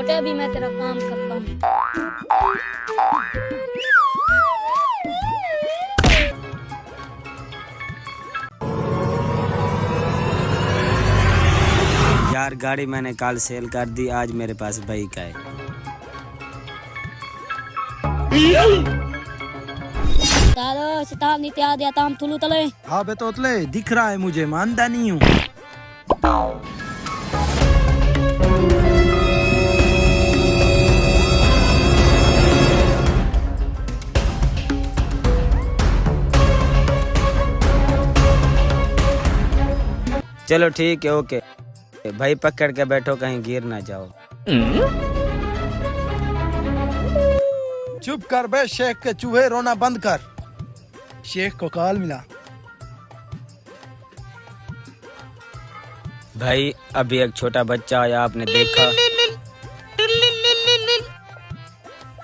छोटे, अभी मैं तेरा काम करता हूँ। यार गाड़ी मैंने कल सेल कर दी, आज मेरे पास बाइक है। दादा सिताब नीति आ दिया ताम तुलू तले। हाँ बे तोतले, दिख रहा है मुझे, मानता नहीं हूँ। चलो ठीक है, ओके भाई, पकड़ के बैठो कहीं गिर ना जाओ। चुप कर बे शेख के चूहे, रोना बंद कर। शेख को कॉल मिला। भाई अभी एक छोटा बच्चा आया, आपने देखा?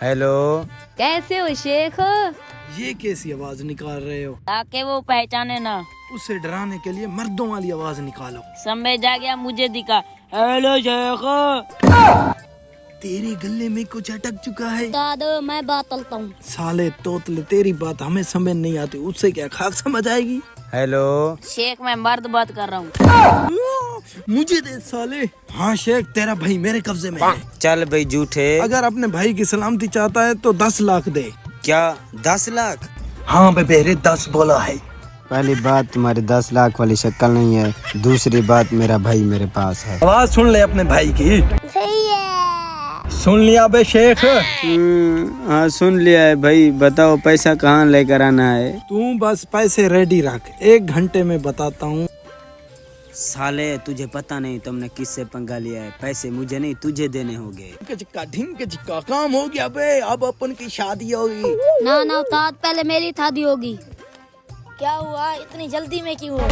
हेलो, कैसे हो शेख? ये कैसी आवाज निकाल रहे हो? ताकि वो पहचाने ना। उसे डराने के लिए मर्दों वाली आवाज निकालो। समय जा गया, मुझे दिखा। हेलो शेख। तेरे गले में कुछ अटक चुका है। दादा मैं बात करता हूँ। साले तोतले, तेरी बात हमें समझ नहीं आती, उससे क्या खाक समझ आएगी? हेलो शेख मैं मर्द बात कर रहा हूँ। मुझे दे साले। हाँ शेख, तेरा भाई मेरे कब्जे में है। चल भाई झूठे। अगर अपने भाई की सलामती चाहता है तो 10 लाख दे। क्या 10 लाख? हाँ बेबेरे 10 बोला है। पहली बात तुम्हारी 10 लाख वाली शक्ल नहीं है, दूसरी बात मेरा भाई मेरे पास है। आवाज सुन ले अपने भाई की। सही है। सुन लिया बे शेख? हाँ सुन लिया है भाई, बताओ पैसा कहाँ लेकर आना है? तू बस पैसे रेडी रख, 1 घंटे में बताता हूँ। साले तुझे पता नहीं तुमने किससे पंगा लिया है, पैसे मुझे नहीं तुझे देने होंगे। चिक्का काम हो गया बे, अब अपन की शादी होगी। ना ना उस्ताद, पहले मेरी शादी होगी। क्या हुआ, इतनी जल्दी में क्यों हो?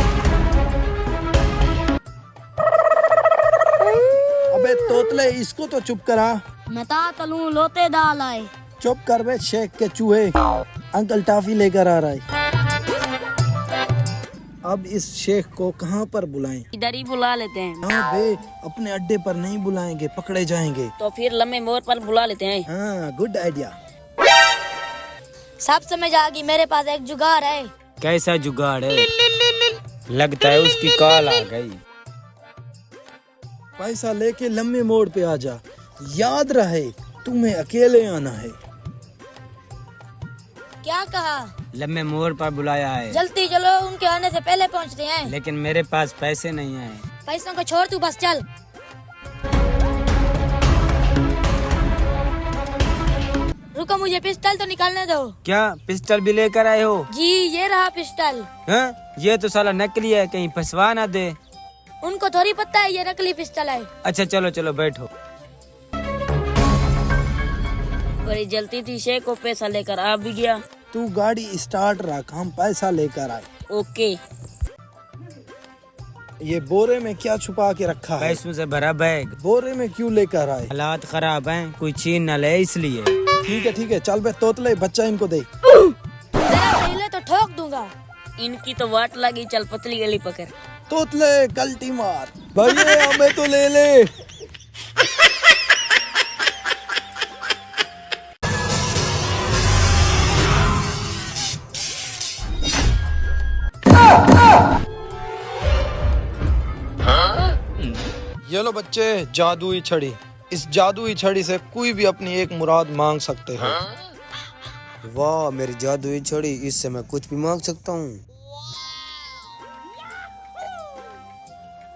अबे तोतले, इसको तो चुप करा। मैं तलूं लोते दाल आए। चुप कर बे शेख के चूहे, अंकल टॉफी लेकर आ रहा है। अब इस शेख को कहाँ पर बुलाएं? इधर ही बुला लेते हैं। हाँ बे, अपने अड्डे पर नहीं बुलाएंगे, पकड़े जाएंगे। तो फिर लम्बे मोड़ पर बुला लेते हैं। हाँ गुड आइडिया। सब समझ आ गई, मेरे पास एक जुगाड़ है। कैसा जुगाड़ है? लगता है उसकी कॉल आ गई। पैसा लेके लम्बे मोड़ पे आ जा, याद रहे तुम्हें अकेले आना है। क्या कहा? लम्बे मोड़ पर बुलाया है। जल्दी चलो, उनके आने से पहले पहुंचते हैं। लेकिन मेरे पास पैसे नहीं है। पैसों को छोड़, तू बस चल। रुको, मुझे पिस्टल तो निकालने दो। क्या पिस्टल भी लेकर आए हो? जी ये रहा पिस्टल। हाँ? ये तो साला नकली है, कहीं फंसवा ना दे। उनको थोड़ी पता है ये नकली पिस्टल है। अच्छा चलो चलो बैठो। बड़ी जल्दी थी, शेख को पैसा लेकर आ भी गया। तू गाड़ी स्टार्ट रख, हम पैसा लेकर आए। ओके। ये बोरे में क्या छुपा के रखा है? पैसों से भरा बैग। बोरे में क्यों लेकर आए? हालात खराब हैं, कोई छीन न ले इसलिए। ठीक है, चल बे तोतले, बच्चा इनको दे। जरा पहले तो ठोक दूंगा। इनकी तो वाट लगी, चल पतली गली पकड़। तोतले कल्टी मार। भैया हमें तो ले ले। ये लो बच्चे, जादुई छड़ी। इस जादुई छड़ी से कोई भी अपनी एक मुराद मांग सकते हो। वाह मेरी जादुई छड़ी, इससे मैं कुछ भी मांग सकता हूँ।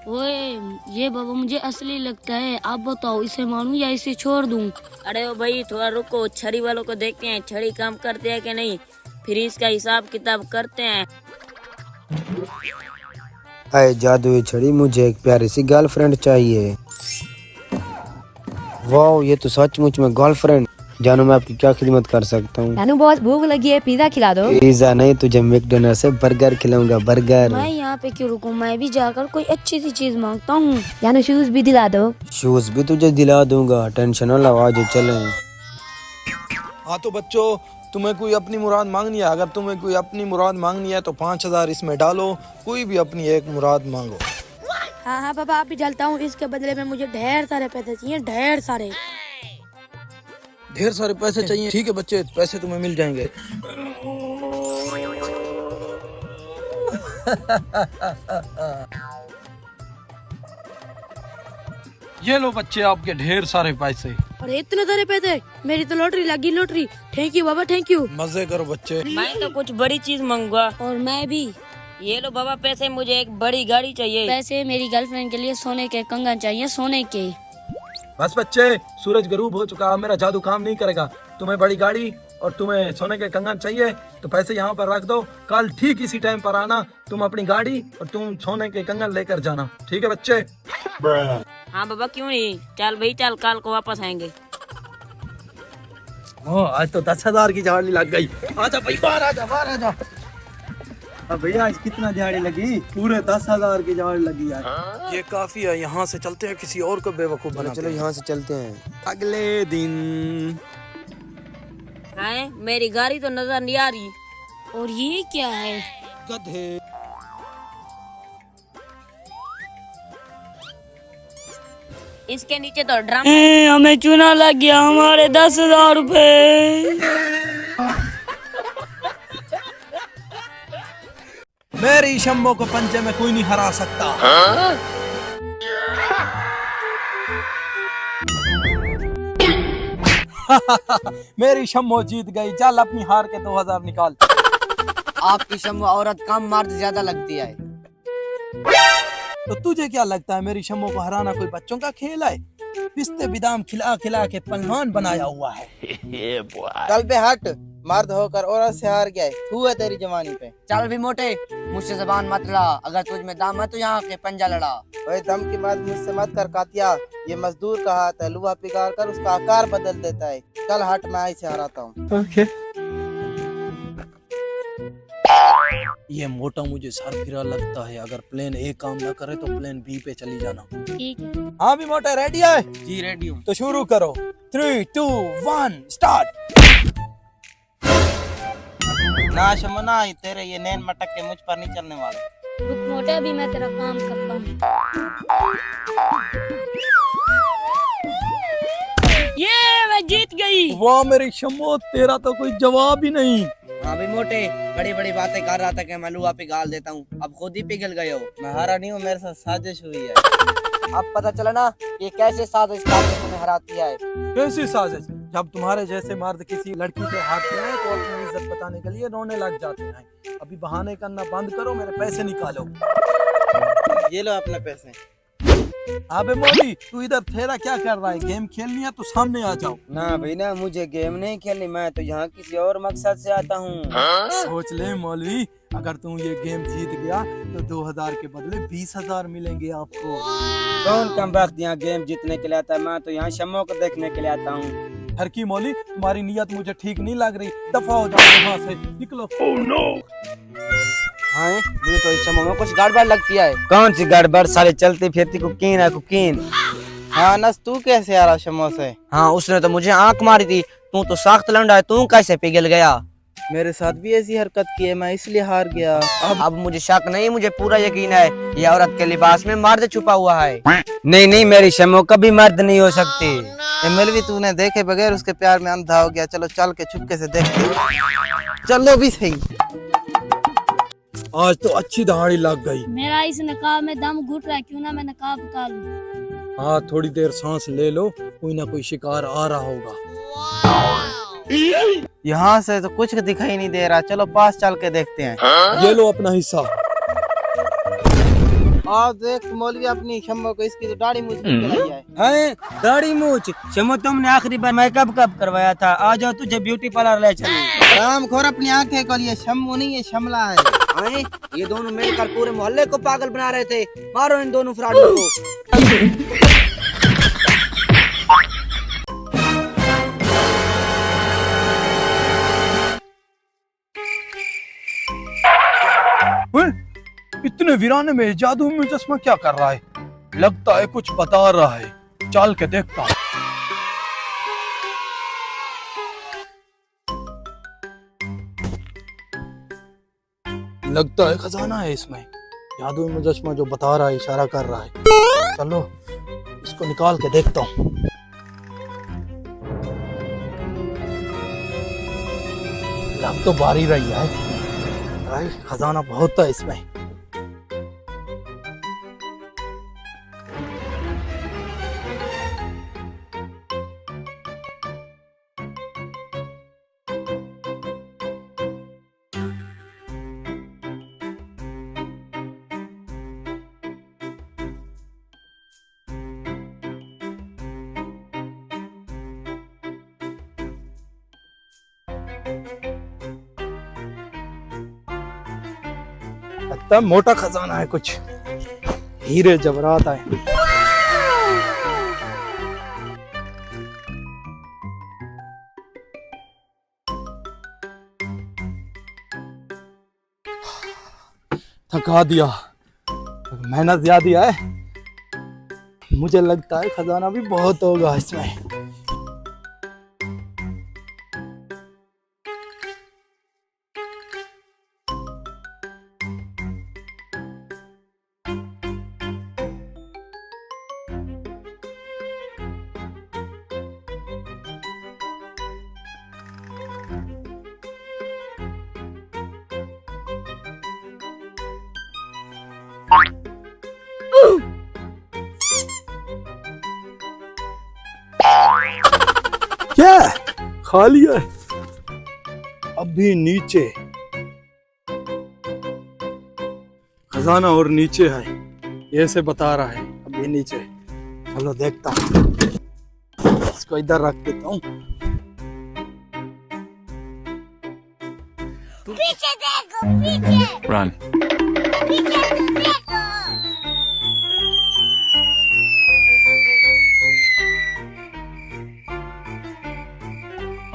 ओए ये बाबा मुझे असली लगता है, आप बताओ इसे मानूं या इसे छोड़ दूं? अरे ओ भाई थोड़ा रुको, छड़ी वालों को देखते हैं छड़ी काम करते हैं कि नहीं, फिर इसका हिसाब किताब करते हैं। अरे जादुई छड़ी, मुझे एक प्यारी सी गर्लफ्रेंड चाहिए। वाह ये तो सचमुच में गर्लफ्रेंड। जानू मैं आपकी क्या खिदमत कर सकता हूँ? जानू बहुत भूख लगी है, पिज्जा खिला दो। पिज्जा नहीं, तुझे मैकडोनल्ड से बर्गर खिलाऊंगा, बर्गर। मैं यहाँ पे क्यों रुकूं, मैं भी जाकर कोई अच्छी सी चीज मांगता हूँ। जानू शूज भी दिला दो। शूज भी तुझे दिला दूंगा, टेंशन ना लो, आज चले। हाँ तो बच्चों, तुम्हें कोई अपनी मुराद मांगनी है? अगर तुम्हें कोई अपनी मुराद मांगनी है तो 5000 इसमें डालो, कोई भी अपनी एक मुराद मांगो। हाँ हाँ पापा, आप भी डालता हूँ, इसके बदले में मुझे ढेर सारे पैसे चाहिए, ढेर सारे। ढेर सारे पैसे चाहिए। ठीक है बच्चे, पैसे तुम्हें मिल जाएंगे। ये लो बच्चे आपके ढेर सारे पैसे। अरे इतने सारे पैसे, मेरी तो लॉटरी लगी, lottery. Thank you Baba, thank you. मजे करो बच्चे। मैं तो कुछ बड़ी चीज मंगवा। और मैं भी। ये लो बाबा पैसे, मुझे एक बड़ी गाड़ी चाहिए। पैसे मेरी गर्लफ्रेंड के लिए सोने के कंगन चाहिए, सोने के। बस बच्चे, सूरज गरूब हो चुका, मेरा जादू काम नहीं करेगा। तुम्हें बड़ी गाड़ी और तुम्हें सोने के कंगन चाहिए तो पैसे यहाँ पर रख दो। कल ठीक इसी टाइम पर आना, तुम अपनी गाड़ी और तुम सोने के कंगन लेकर जाना। ठीक है बच्चे? हाँ बाबा, क्यों नहीं। चल भाई चल, कल को वापस आएंगे। आज तो 10,000 की झाड़ी लग गई। आजा भाई, बाहर आजा, बाहर आजा। अब भैया आज कितना दिहाड़ी लगी? पूरे 10,000 की झाड़ी लगी यार। ये काफी है, यहाँ से चलते हैं, किसी और को बेवकूफ बनाते हैं। चलो यहाँ से चलते हैं। अगले दिन हैं, मेरी गाड़ी तो नजर नहीं आ रही। और ये क्या है? गधे। इसके नीचे तो ड्रम। हमें चूना लग गया, हमारे 10,000 रुपए। मेरी शम्मो को पंजे में कोई नहीं हरा सकता। मेरी शम्मो जीत गई। चल अपनी हार के 2,000 निकाल। आपकी शम्मो औरत कम मर्द ज्यादा लगती है। तो तुझे क्या लगता है मेरी शम्मो को हराना कोई बच्चों का खेल है? पिस्ते बादाम खिला खिला के पहलवान बनाया हुआ है। चल बे हट, मर्द होकर औरत से हार गया है। तू है तेरी जवानी पे। चल भी मोटे, मुझसे जबान मत लड़ा। अगर तुझ में दम है तो यहाँ के पंजा लड़ा। ओए दम की बात मुझसे मत कर कातिया। ये मजदूर का हाथ है, लुहा पिघाल कर उसका आकार बदल देता है। चल हट, मैं ऐसे हराता हूँ। ये मोटा मुझे सर फिरा लगता है। अगर प्लेन ए काम न करे तो प्लेन बी पे चली जाना। ठीक है। हाँ भी मोटा रेडी है? जी रेडी हूँ। तो शुरू करो। 3, 2, 1 स्टार्ट। ना शम्मो ना, तेरे ये नैन मटक के मुझ पर नहीं चलने वाले। रुक मोटे, अभी मैं तेरा काम करता हूँ। ये मैं जीत गई। वाह मेरी शम्मो, तेरा तो कोई जवाब ही नहीं। हाँ भी मोटे, बड़ी बड़ी बातें कर रहा था कि मैं लुहा पिघाल देता हूँ, अब खुद ही पिघल गए हो। मैं हारा नहीं हूँ, मेरे साथ साजिश हुई है। अब पता चला ना ये कैसे साजिश करके तुम्हें हराती है। कैसी साजिश? जब तुम्हारे जैसे मर्द किसी लड़की से हारते हैं तो अपनी इज्जत बताने के लिए रोने लग जाते हैं। अभी बहाने करना बंद करो, मेरे पैसे निकालो। ये लो अपने पैसे। अबे मोदी, तू इधर ठहरा क्या कर रहा है? गेम खेलनी है तो सामने आ जाओ। ना भाई ना, मुझे गेम नहीं खेलनी, मैं तो यहाँ किसी और मकसद से आता हूँ। सोच ले मौलवी, अगर तू ये गेम जीत गया तो 2,000 के बदले 20,000 मिलेंगे आपको। कौन कम वक्त यहाँ गेम जीतने के लिए आता है? मैं तो यहाँ शम्मो को देखने के लिए आता हूँ। हर की मौली, तुम्हारी नीयत मुझे ठीक नहीं लग रही। दफा हो जाओ यहाँ से, निकलो। हाँ, मुझे तो इस शम्मो में कुछ गड़बड़ लगती है। कौन सी गड़बड़? सारे चलती फिरती कुकीन है, कुकीन। हाँ नस, तू कैसे आ रहा शम्मो से? हाँ, उसने तो मुझे आंख मारी थी। तू तो सख्त लंडा है, तू कैसे पिघल गया? मेरे साथ भी ऐसी हरकत की है, मैं इसलिए हार गया। अब मुझे शक नहीं, मुझे पूरा यकीन है ये औरत के लिबास में मर्द छुपा हुआ है। नहीं नहीं, मेरी शम्मो कभी मर्द नहीं हो सकती। भी तूने देखे बगैर उसके प्यार में अंधा हो गया। चलो चल के चुपके से देखते। चलो भी सही। आज तो अच्छी दहाड़ी लग गई। मेरा इस नकाब में दम घुट रहा है, क्यों ना मैं नकाब उतार लूं। हाँ, थोड़ी देर सांस ले लो, कोई ना कोई शिकार आ रहा होगा। यहाँ से तो कुछ दिखाई नहीं दे रहा। चलो पास चल के देखते हैं। ये लो अपना हिस्सा। और देख मौलवी अपनी शम्मो को, इसकी तो दाढ़ी मूछ निकल आई है। दाढ़ी मूछ? शम्मो, तुमने आखिरी बार मेकअप कब करवाया था? आ जाओ, तुझे ब्यूटी पार्लर ले चलूं। राम खोर अपनी आंखें को, ये शम्मो नहीं, ये शमला है। ये दोनों मिलकर पूरे मोहल्ले को पागल बना रहे थे। मारो इन दोनों फ्रॉडों को। इतने वीराने में जादू में चश्मा क्या कर रहा है? लगता है कुछ बता रहा है। चल के देखता हूँ। लगता है खजाना है इसमें। जादू में चश्मा जो बता रहा है, इशारा कर रहा है। चलो इसको निकाल के देखता हूँ। लग तो बारी रही है भाई, खजाना बहुत है इसमें। लगता है मोटा खजाना है, कुछ हीरे जवाहरात है। थका दिया, मेहनत ज्यादा है। मुझे लगता है खजाना भी बहुत होगा इसमें। क्या खाली है? अभी नीचे खजाना और नीचे है, ये से बता रहा है अभी नीचे। चलो देखता हूँ, इसको इधर रख देता हूँ। पीछे देखो, पीछे Run. पीछे तो देखो।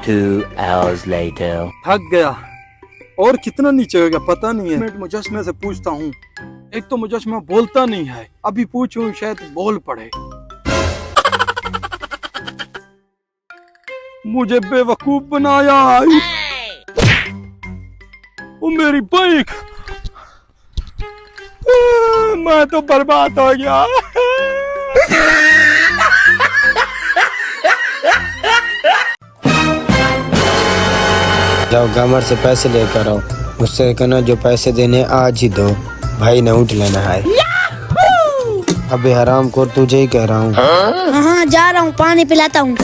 2 hours later. थक गया, और कितना नीचे हो गया पता नहीं है। मैं मुजस्मे से पूछता हूँ, एक तो मुजस्मा बोलता नहीं है, अभी पूछूं शायद बोल पड़े। मुझे बेवकूफ बनाया। वो मेरी बाइक, मैं तो बर्बाद हो गया। जाओ गामर से पैसे लेकर आओ, उससे कहना जो पैसे देने आज ही दो, भाई ने उठ लेना है। अबे हराम को तुझे ही कह रहा हूँ। हाँ जा रहा हूँ, पानी पिलाता हूँ।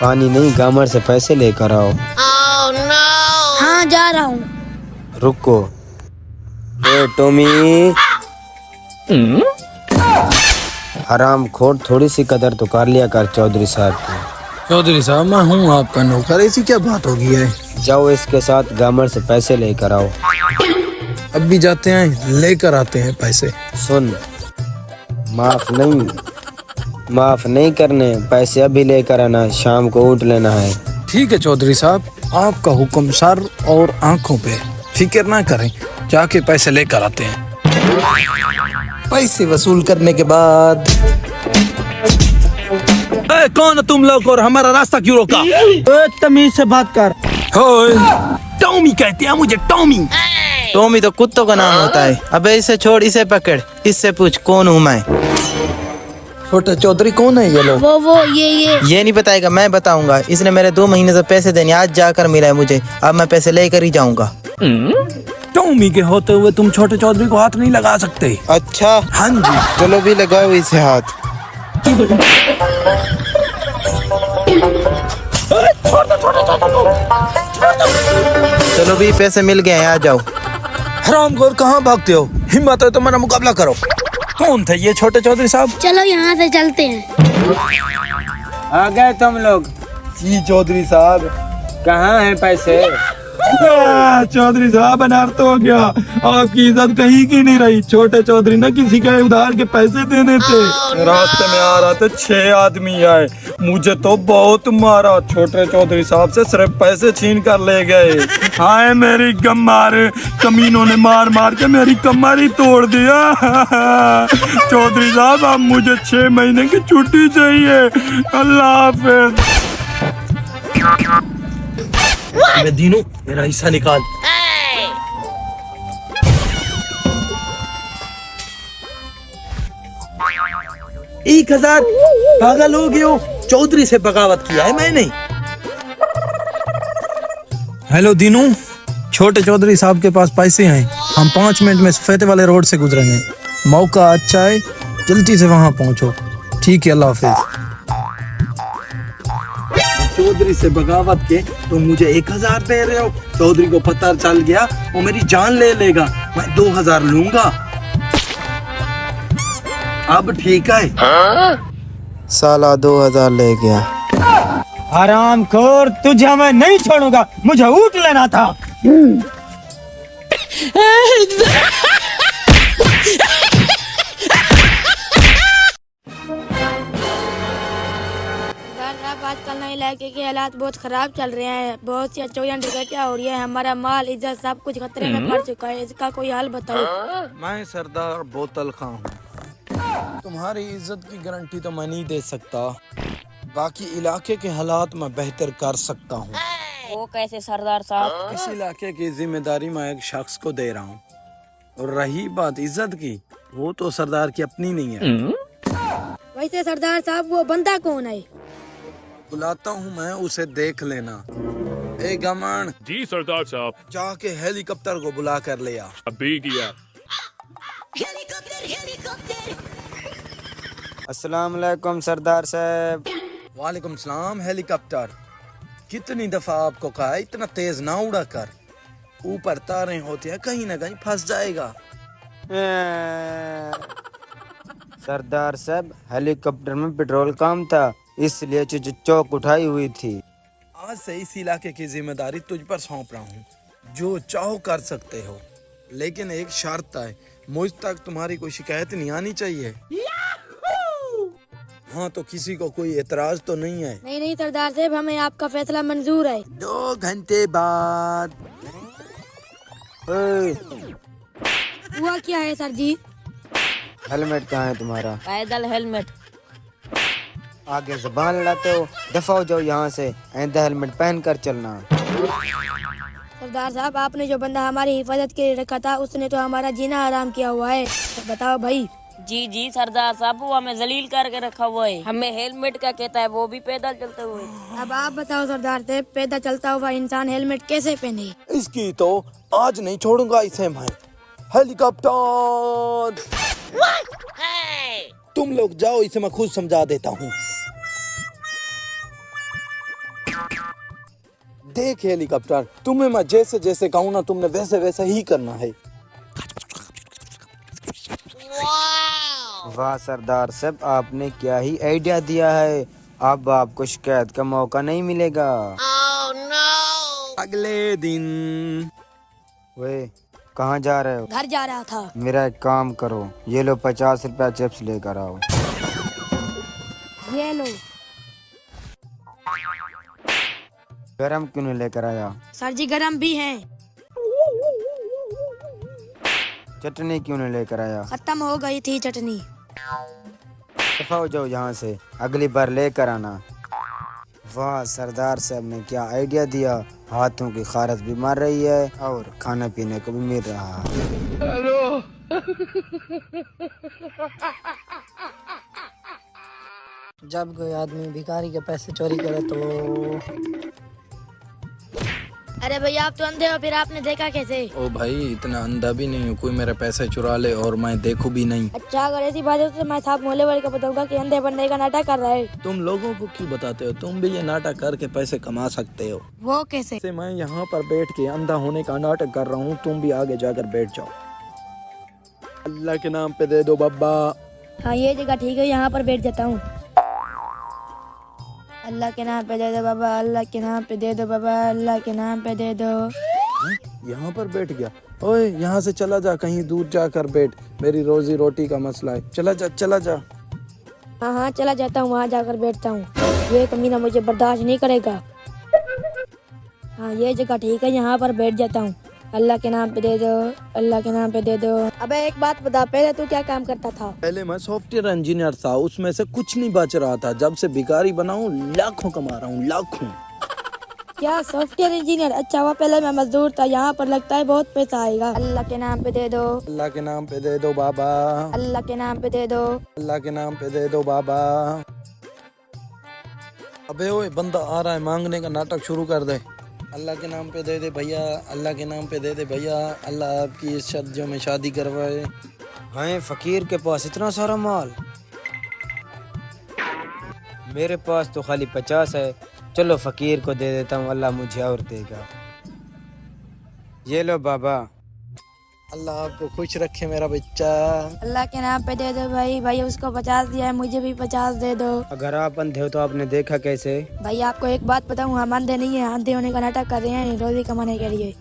पानी नहीं, गामर से पैसे लेकर आओ। हाँ जा रहा हूँ। रुको, ए टोमी, हराम खोर, थोड़ी सी कदर तो कर लिया कर चौधरी साहब की। चौधरी साहब मैं हूँ आपका नौकर, ऐसी क्या बात होगी है? जाओ इसके साथ गामर से पैसे लेकर आओ। अब भी जाते हैं, लेकर आते हैं पैसे। सुन, माफ नहीं करने, पैसे अभी लेकर आना, शाम को उठ लेना है। ठीक है चौधरी साहब, आपका हुक्म सर और आंखों पे, फिक्र ना करें, जाके पैसे लेकर आते हैं। पैसे वसूल करने के बाद कौन है तुम लोग और हमारा रास्ता क्यों रोका? तमीज से बात कर। टॉमी कहते हैं मुझे, टॉमी। टॉमी तो कुत्तों का नाम होता है। अबे इसे छोड़, इसे पकड़, इससे पूछ कौन हूँ मैं। छोटे चौधरी कौन है ये लोग? वो ये नहीं बताएगा, मैं बताऊंगा। इसने मेरे 2 महीने से पैसे देने, आज जाकर मिला है मुझे, अब मैं पैसे लेकर ही जाऊंगा। टॉमी के होते हुए तुम छोटे चौधरी को हाथ नहीं लगा सकते। अच्छा हाँ जी, चलो भी लगाओ इसे हाथ। चलो भी पैसे मिल गए हैं, आ जाओ। हरामखोर कहाँ भागते हो? हिम्मत है तो मेरा मुकाबला करो। कौन थे ये छोटे चौधरी साहब? चलो यहाँ से चलते हैं। आ गए तुम लोग? जी चौधरी साहब। कहाँ हैं पैसे? चौधरी साहब अनर्थ हो गया, आपकी इज्जत कहीं की नहीं रही। छोटे चौधरी ने किसी के उधार के पैसे देने थे। रास्ते में आ रहा था, 6 आदमी आए, मुझे तो बहुत मारा। छोटे चौधरी साहब से सिर्फ पैसे छीन कर ले गए। हाय मेरी कमर, कमीनों ने मार मार के मेरी कमर ही तोड़ दिया। चौधरी साहब अब मुझे 6 महीने की छुट्टी चाहिए। अल्लाह हाफिज। दीनू मेरा हिस्सा निकाल। 1000 पागल हो गए हो? चौधरी से बगावत किया है मैंने। हेलो दीनू, छोटे चौधरी साहब के पास पैसे हैं। हम 5 मिनट में सफेदे वाले रोड से गुजरेंगे। मौका अच्छा है, जल्दी से वहां पहुंचो। ठीक है, अल्लाह हाफिज। चौधरी से बगावत के तुम मुझे 1000 दे रहे हो। चौधरी को पता चल गया वो मेरी जान ले लेगा। मैं 2000 लूंगा। अब ठीक है। साला 2000 ले गया। हरामखोर, तुझे मैं नहीं छोड़ूंगा। मुझे ऊँट लेना था। साहब आजकल नए इलाके के हालात बहुत खराब चल रहे हैं। बहुत सी चोरियां डकैतियां हो रही है। हमारा माल इज्जत सब कुछ खतरे में पड़ चुका है। इसका कोई हल बताओ। मैं सरदार बोतल खां हूँ। तुम्हारी इज्जत की गारंटी तो मैं नहीं दे सकता। बाकी इलाके के हालात मैं बेहतर कर सकता हूँ। वो कैसे सरदार साहब? इस इलाके की जिम्मेदारी मैं एक शख्स को दे रहा हूँ। और रही बात इज्जत की, वो तो सरदार की अपनी नहीं है। वैसे सरदार साहब वो बंदा कौन है? बुलाता हूँ मैं, उसे देख लेना। ए गमन, जी सरदार साहब, जाके हेलीकॉप्टर को बुला कर ले आ। अभी किया। अस्सलाम वालेकुम सरदार साहब। वालेकुम सलाम। हेलीकॉप्टर, कितनी दफा आपको कहा इतना तेज ना उड़ा कर। ऊपर तारे होते हैं, कहीं ना कहीं फंस जाएगा। सरदार साहब, हेलीकॉप्टर में पेट्रोल कम था, इसलिए चौक उठाई हुई थी। आज से इस इलाके की जिम्मेदारी तुझ पर सौंप रहा हूँ। जो चाहो कर सकते हो, लेकिन एक शर्त है, मुझ तक तुम्हारी कोई शिकायत नहीं आनी चाहिए। हाँ, तो किसी को कोई एतराज तो नहीं है? नहीं नहीं सरदार साहब, हमें आपका फैसला मंजूर है। 2 घंटे बाद। हुआ क्या है सर जी? हेलमेट कहाँ है तुम्हारा? पैदल हेलमेट। आगे ज़बान लड़ाते हो, दफा हो जाओ यहाँ से। आइंदा हेलमेट पहन कर चलना। सरदार साहब, आपने जो बंदा हमारी हिफाजत के लिए रखा था, उसने तो हमारा जीना आराम किया हुआ है। तो बताओ भाई। जी जी सरदार साहब, वो हमें जलील करके रखा हुआ है। हमें हेलमेट का कहता है, वो भी पैदल चलते हुए। अब आप बताओ सरदार साहब, पैदल चलता हुआ इंसान हेलमेट कैसे पहने? इसकी तो आज नहीं छोड़ूंगा इसे मैं। हेलीकॉप्टर, तुम लोग जाओ, इसे मैं खुद समझा देता हूँ। देख हेलीकॉप्टर, तुम्हें मैं जैसे जैसे कहूँ ना, तुमने वैसे वैसे ही करना है। वाह सरदार साहब, आपने क्या ही आइडिया दिया है। अब आपको शिकायत का मौका नहीं मिलेगा। अगले दिन। वे कहाँ जा रहे हो? घर जा रहा था। मेरा एक काम करो, ये लो 50 रुपया चिप्स लेकर आओ। ये लो। गरम क्यों नहीं लेकर आया? सर जी गरम भी है। चटनी क्यों नहीं लेकर आया? खत्म हो गई थी चटनी। दफा हो जाओ यहाँ से, अगली बार लेकर आना। वाह सरदार साहब ने क्या आइडिया दिया। हाथों की खारस भी मार रही है और खाने पीने को भी मिल रहा है। जब कोई आदमी भिखारी के पैसे चोरी करे तो अरे भैया, आप तो अंधे हो, फिर आपने देखा कैसे? ओ भाई, इतना अंधा भी नहीं हूँ कोई मेरे पैसे चुरा ले और मैं देखूं भी नहीं। अच्छा, अगर ऐसी बात है तो मैं साहब मोहल्ले वाले को बताऊंगा कि अंधे बनने का नाटक कर रहा है। तुम लोगों को क्यों बताते हो? तुम भी ये नाटक करके पैसे कमा सकते हो। वो कैसे? से मैं यहाँ पर बैठ के अंधा होने का नाटक कर रहा हूँ, तुम भी आगे जाकर बैठ जाओ। अल्लाह के नाम पे दे दो बाबा। हाँ, ये जगह ठीक है, यहाँ पर बैठ जाता हूँ। अल्लाह के नाम पे दे दो बाबा, अल्लाह के नाम पे दे दो बाबा, अल्लाह के नाम पे दे दो। यहाँ पर बैठ गया। ओए, यहाँ से चला जा, कहीं दूर जाकर बैठ। मेरी रोजी रोटी का मसला है। चला जा, चला जा। हाँ हाँ, चला जाता हूँ, वहाँ जाकर बैठता हूँ। ये कमीना मुझे बर्दाश्त नहीं करेगा। हाँ, ये जगह ठीक है, यहाँ पर बैठ जाता हूँ। अल्लाह के नाम पे दे दो, अल्लाह के नाम पे दे दो। अबे एक बात बता, पहले तू क्या काम करता था? पहले मैं सॉफ्टवेयर इंजीनियर था, उसमें से कुछ नहीं बच रहा था। जब से भिखारी बना हूँ, लाखों कमा रहा हूँ, लाखों। क्या सॉफ्टवेयर इंजीनियर? अच्छा, वह पहले मैं मजदूर था, यहाँ पर लगता है बहुत पैसा आएगा। अल्लाह के नाम पे दे दो, अल्लाह के नाम पे दे दो बाबा, अल्लाह के नाम पे दे दो। अल्लाह के नाम पे दे दो बाबा। अबे ओए, बंदा आ रहा है, मांगने का नाटक शुरू कर दे। अल्लाह के नाम पे दे दे भैया, अल्लाह के नाम पे दे दे भैया, अल्लाह आपकी इस शादियों में शादी करवाए। हैं फकीर के पास इतना सारा माल, मेरे पास तो खाली 50 है। चलो फकीर को दे देता हूँ, अल्लाह मुझे और देगा। ये लो बाबा। अल्लाह आपको खुश रखे मेरा बच्चा। अल्लाह के नाम पे दे दो भाई। भाई उसको 50 दिया है, मुझे भी 50 दे दो। अगर आप अंधे हो तो आपने देखा कैसे? भाई आपको एक बात बताऊं, हम अंधे नहीं है, अंधे होने का नाटक कर रहे हैं रोजी कमाने के लिए।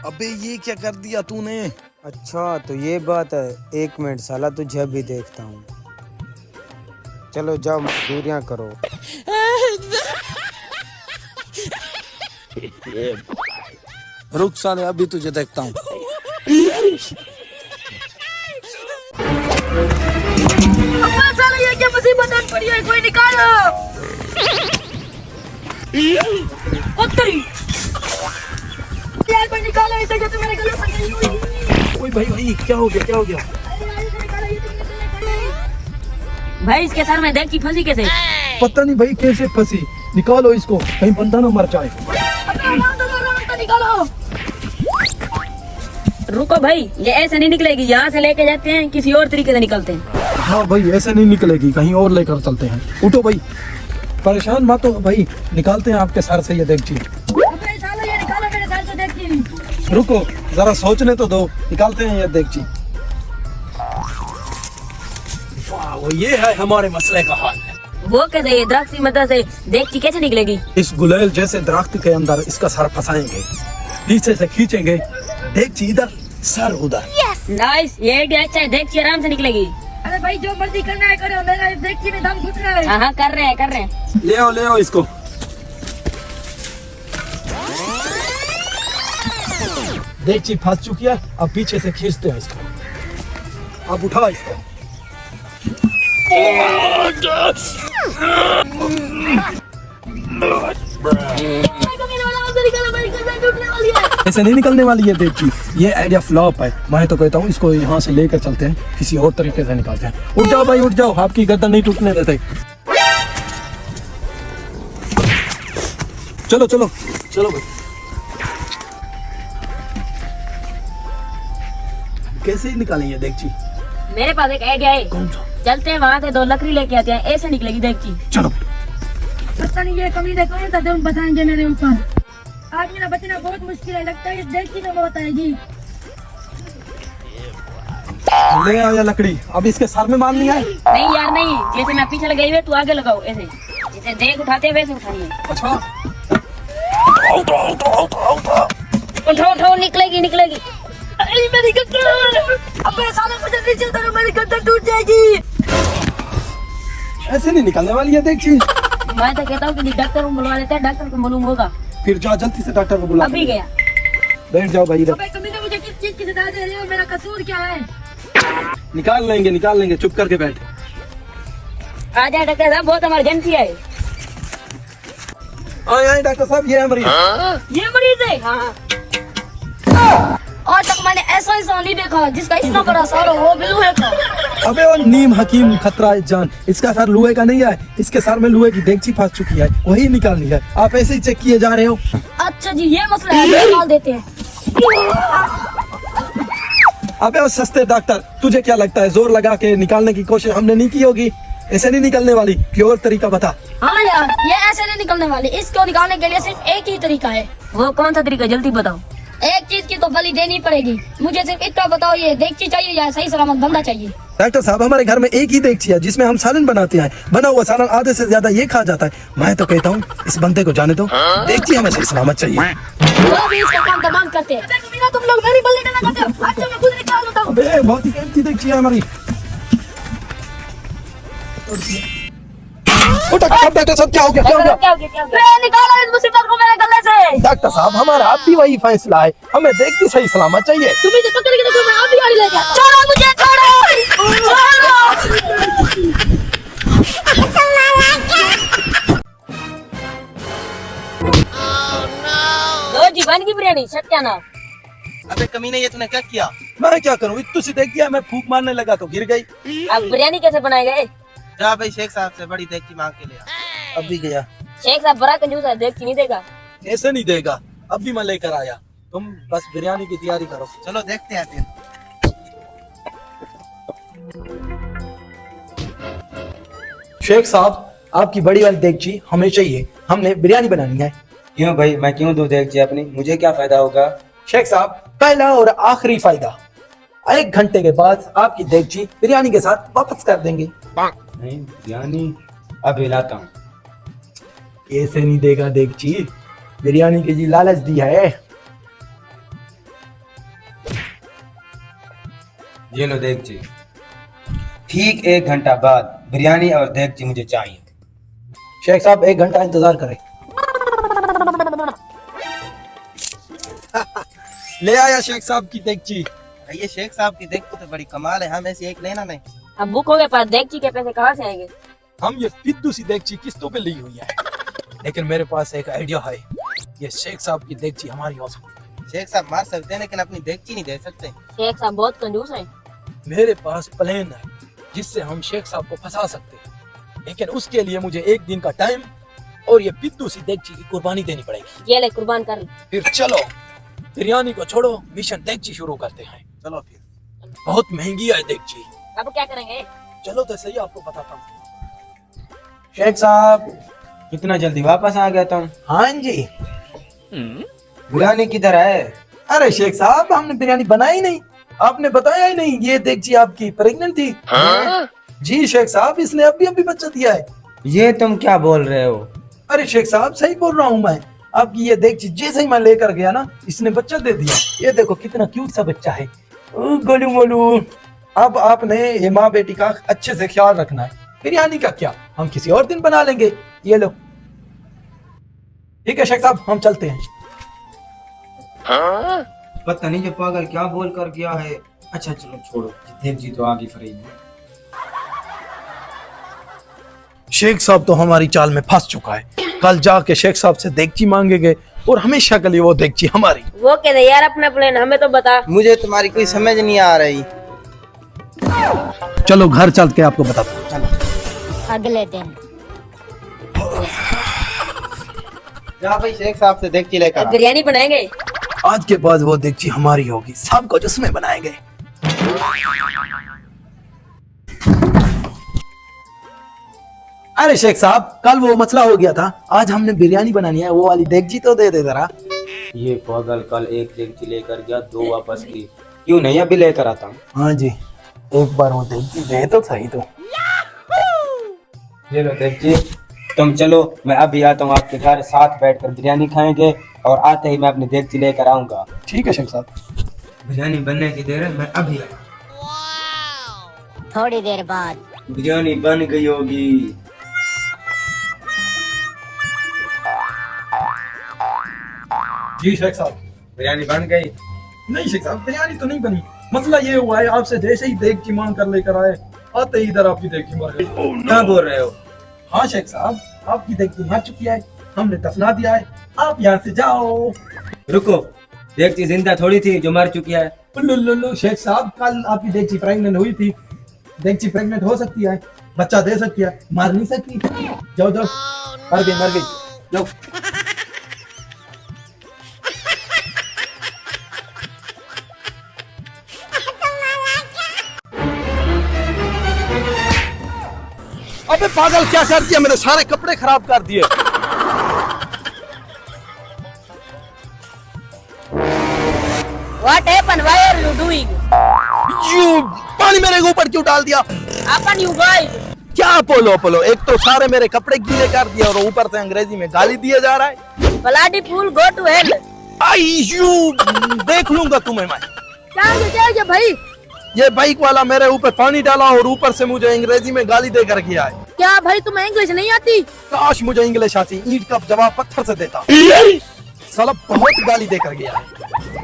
अबे ये क्या कर दिया तूने? अच्छा तो ये बात है। 1 मिनट साला, तुझे अभी देखता हूँ। चलो जाओ मजदूरियाँ करो। रुक साले, अभी तुझे देखता हूँ। ये क्या मुसीबत आ पड़ी है, कोई निकालो। यार कोई निकालो इसे, जो मेरे गले फंस गई हुई। ओए भाई भाई क्या हो गया, क्या हो गया? भाई इसके सर में देख की फंसी कैसे? पता नहीं भाई कैसे फंसी। निकालो इसको, कहीं बंदा ना मर जाए। निकालो। रुको भाई, ये ऐसे नहीं निकलेगी। यहाँ से लेके जाते हैं, किसी और तरीके से निकलते हैं। हाँ भाई ऐसे नहीं निकलेगी, कहीं और लेकर चलते हैं। उठो भाई, परेशान मत हो भाई, निकालते हैं आपके सर से ये देगची। ये निकालो मेरे सर से देखती। रुको जरा सोचने तो दो, निकालते हैं ये देगची। वाह, वो ये है हमारे मसले का हाल। वो कहते ये दरख्त की मदद से देख कैसे निकलेगी? इस गुलेल जैसे दरख्त के अंदर इसका सर फंसाएंगे, पीछे से खींचेंगे, देगची इधर सर उधर। नाइस, ये आइडिया अच्छा है। देख आराम से निकलेगी। अरे भाई जो मर्जी करना है करो, मेरा देखती में दम घुट रहा है। हाँ कर रहे हैं, कर रहे हैं। ले आओ इसको। देगची फंस चुकी है, अब पीछे से खींचते हैं इसको। अब उठा इसको। ऐसे नहीं निकलने वाली है देगची, ये आइडिया फ्लॉप है। मैं तो कहता हूँ इसको यहाँ से लेकर चलते हैं, किसी और तरीके से निकालते हैं। उठ जाओ भाई, उठ जाओ, आपकी गर्दन नहीं टूटने देते। चलो चलो चलो भाई। कैसे निकालेंगे देगची? मेरे पास एक आइडिया है। कौन सा? चलते हैं वहाँ से 2 लकड़ी लेके आते हैं, ऐसे निकलेगी देखी। चलो। पता नहीं ये कमी देखो तो तुम बताएंगे मेरे ऊपर। आज मेरा बचना बहुत मुश्किल है, लगता है देखती में मौत आएगी। ले आओ ये लकड़ी, अब इसके सर में मारनी है। नहीं यार नहीं, जैसे मैं पीछे लगाई हुई तू आगे लगाओ, ऐसे जैसे देख उठाते हैं वैसे उठानी है। अच्छा उठाओ उठाओ, निकलेगी निकलेगी। अरे मेरी गर्दन, अबे साले मुझे नीचे उतारो, मेरी गर्दन टूट जाएगी। ऐसे नहीं निकलने वाली है देगची। मैं तो कहता हूँ कि डॉक्टर को बुलवा लेते हैं, डॉक्टर को मालूम होगा। फिर जाओ जल्दी से डॉक्टर को बुला। अभी गया। बैठ जाओ भाई इधर। अबे कमी ने मुझे किस चीज की सजा दे रही हो, मेरा कसूर क्या है? निकाल लेंगे, चुप करके बैठ। आ जाए डॉक्टर साहब, बहुत इमरजेंसी है। आए डॉक्टर साहब, ये है मरीज। ये मरीज है? हाँ। आज तक मैंने ऐसा इंसान नहीं देखा जिसका इतना बड़ा सर हो, वो भी लोहे का। अबे वो नीम हकीम खतरा जान, इसका सर लोहे का नहीं है, इसके सर में लोहे की देगची फंस चुकी है, वही निकालनी है। आप ऐसे ही चेक किए जा रहे हो। अच्छा जी, ये मसला है, निकाल देते हैं। अबे वो सस्ते डॉक्टर, तुझे क्या लगता है जोर लगा के निकालने की कोशिश हमने नहीं की होगी? ऐसे नहीं निकलने वाली, प्योर तरीका बता। हाँ यार, ये ऐसे नहीं निकलने वाली। इसको निकालने के लिए सिर्फ एक ही तरीका है। वो कौन सा तरीका, जल्दी बताओ। एक चीज की तो बलि देनी पड़ेगी। मुझे सिर्फ इतना बताओ, ये देगची चाहिए या सही सलामत बंदा चाहिए? डॉक्टर साहब, हमारे घर में एक ही देगची है जिसमें हम सालन बनाते हैं। बना हुआ सालन आधे से ज्यादा ये खा जाता है। मैं तो कहता हूँ इस बंदे को जाने दो, देगची हमें सही सलामत चाहिए। वो भी इसका काम तमाम करते हैं। तुम लोग मेरी बलि देना चाहते हो? अच्छा मैं खुद निकाल लेता हूँ। अबे बहुत ही कीमती देगची है हमारी। डॉक्टर साहब क्या हो गया, क्या हो गया? निकालो इस मुसीबत को मेरे गले से। डॉक्टर साहब, हमारा अब भी वही फैसला है, हमें देगची सही सलामत चाहिए। तुम्हें जो पकड़ के देखो, मैं अभी गाड़ी ले गया। छोड़ो मुझे, लो जी, बन की बिरयानी, सत्यानाश। अबे कमीने, ये तूने क्या किया? मैं क्या करूँ, इतनी सी देख दिया, मैं फूक मारने लगा तो गिर गई। अब बिरयानी कैसे बनाए गए? जा भाई शेख साहब से बड़ी देगची मांग के ले आ। अब भी गया। शेख साहब बड़ा कंजूस है, देख नहीं देगा। ऐसे नहीं देगा, अब भी मैं लेकर आया, तुम बस बिरयानी की तैयारी करो। चलो देखते हैं फिर। शेख साहब, आपकी बड़ी वाली देगची हमें चाहिए, हमने बिरयानी बनानी है। क्यों भाई, मैं क्यों दूं देगची अपनी, मुझे क्या फायदा होगा? शेख साहब, पहला और आखिरी फायदा, 1 घंटे के बाद आपकी देगची बिरयानी के साथ वापस कर देंगे। नहीं, बिरयानी अभी लाता हूँ। ऐसे नहीं देगा देगची, बिरयानी के जी लालच दिया है। ये लो देगची। ठीक 1 घंटा बाद बिरयानी और देगची मुझे चाहिए। शेख साहब 1 घंटा इंतजार करें। ले आया शेख साहब की देगची। ये शेख साहब की देख तो बड़ी कमाल है, हम ऐसी एक लेना नहीं। अब बुक हो गए, पर देगची के पैसे कहाँ से आएंगे? हम ये फिद्दू सी देगची किस्तों पे ली हुई है, लेकिन मेरे पास एक आइडिया है, ये शेख साहब की देगची हमारी हो सकती है। शेख साहब मार सकते हैं लेकिन अपनी देगची नहीं दे सकते। शेख साहब बहुत कंजूस है। मेरे पास प्लान है जिससे हम शेख साहब को फंसा सकते हैं, लेकिन उसके लिए मुझे 1 दिन का टाइम और ये पिद्दू सी देगची की कुर्बानी देनी पड़ेगी। ये ले कुर्बान कर ले। फिर चलो बिरयानी को छोड़ो, मिशन देगची शुरू करते हैं। चलो फिर। बहुत महंगी है देगची। अब क्या करेंगे? चलो तो सही, आपको बताता हूँ। शेख साहब, इतना जल्दी वापस आ गया तुम? हाँ जी। बिरयानी किधर है? अरे शेख साहब, हमने बिरयानी बनाई नहीं, आपने बताया ही नहीं। ये देगची आपकी प्रेग्नेंट थी। जी शेख साहब, इसने अभी अभी बच्चा दिया है। ये तुम क्या बोल रहे हो? अरे शेख साहब, सही बोल रहा हूँ मैं। आपकी ये देगची जैसे ही मैं लेकर गया ना, इसने बच्चा दे दिया। ये देखो कितना क्यूट सा बच्चा है, गोलू मोलू। अब आपने ये माँ बेटी का अच्छे से ख्याल रखना है। बिरयानी का क्या, हम किसी और दिन बना लेंगे। ये लो। ठीक है शेख साहब, हम चलते हैं। पता नहीं ये पागल क्या बोल कर गया है। अच्छा चलो छोड़ो, देगची तो आगे फ्री है। शेख साहब तो हमारी चाल में फंस चुका है। कल जाके शेख साहब से देगची मांगेंगे और हमेशा के लिए वो देगची हमारी। वो कह दे यार अपना प्लान, हमें तो बता। मुझे तुम्हारी कोई समझ नहीं आ रही। चलो घर चल के आपको बताता हूँ। चलो। अगले दिन जा भाई, शेख साहब से देगची लेकर आ। बिरयानी बनाएंगे। आज के बाद वो देगची हमारी होगी, सब कुछ उसमें बनाएंगे। अरे शेख साहब, कल वो मसला हो गया था, आज हमने बिरयानी बनानी है, वो वाली देगची तो दे दे जरा। ये पागल कल 1 देगची लेकर गया, 2 वापस की। क्यों नहीं अभी लेकर आता हूँ। हाँ जी, एक बार वो देगची दे तो सही। तो ये लो देगची, तुम चलो, मैं अभी आता हूँ आपके घर, साथ बैठकर बिरयानी खाएंगे और आते ही मैं अपनी देगची लेकर आऊंगा। ठीक है शेख साहब। बिरयानी बनने की देर है, मैं अभी आया। थोड़ी देर बाद बिरयानी बन गई होगी। जी शेख साहब। बिरयानी बन गई? नहीं शेख साहब, बिरयानी तो नहीं बनी। मसला ये हुआ है, आपसे जैसे ही देगची मांग कर लेकर आए, आते ही इधर आपकी देगची मर गई। क्या बोल रहे हो? हाँ शेख साहब, आपकी देगची मर चुकी है, हमने दफना दिया है, आप यहाँ से जाओ। रुको, देगची जिंदा थोड़ी थी जो मर चुकी है। लो शेख साहब, कल आपकी देगची प्रेग्नेंट हुई थी। देगची प्रेग्नेंट हो सकती है, बच्चा दे सकती है, मर नहीं सकती। जाओ जाओ, मर गई, जाओ। अबे पागल, क्या कर दिया, मेरे सारे कपड़े खराब कर दिए। What happened? Why are you doing? You पानी मेरे ऊपर क्यों डाल दिया? Happen you guys? क्या पोलो, एक तो सारे मेरे कपड़े गीले कर दिए और ऊपर से अंग्रेजी में गाली दिए जा रहा है। Bloody fool, go to hell. I you देख लूंगा तुम्हें मैं। क्या भाई? ये बाइक वाला मेरे ऊपर पानी डाला और ऊपर से मुझे अंग्रेजी में गाली देकर गया है। क्या भाई, तुम्हें इंग्लिश नहीं आती? काश मुझे इंग्लिश आती, ईंट का जवाब पत्थर से देता। साला बहुत गाली देकर गया है।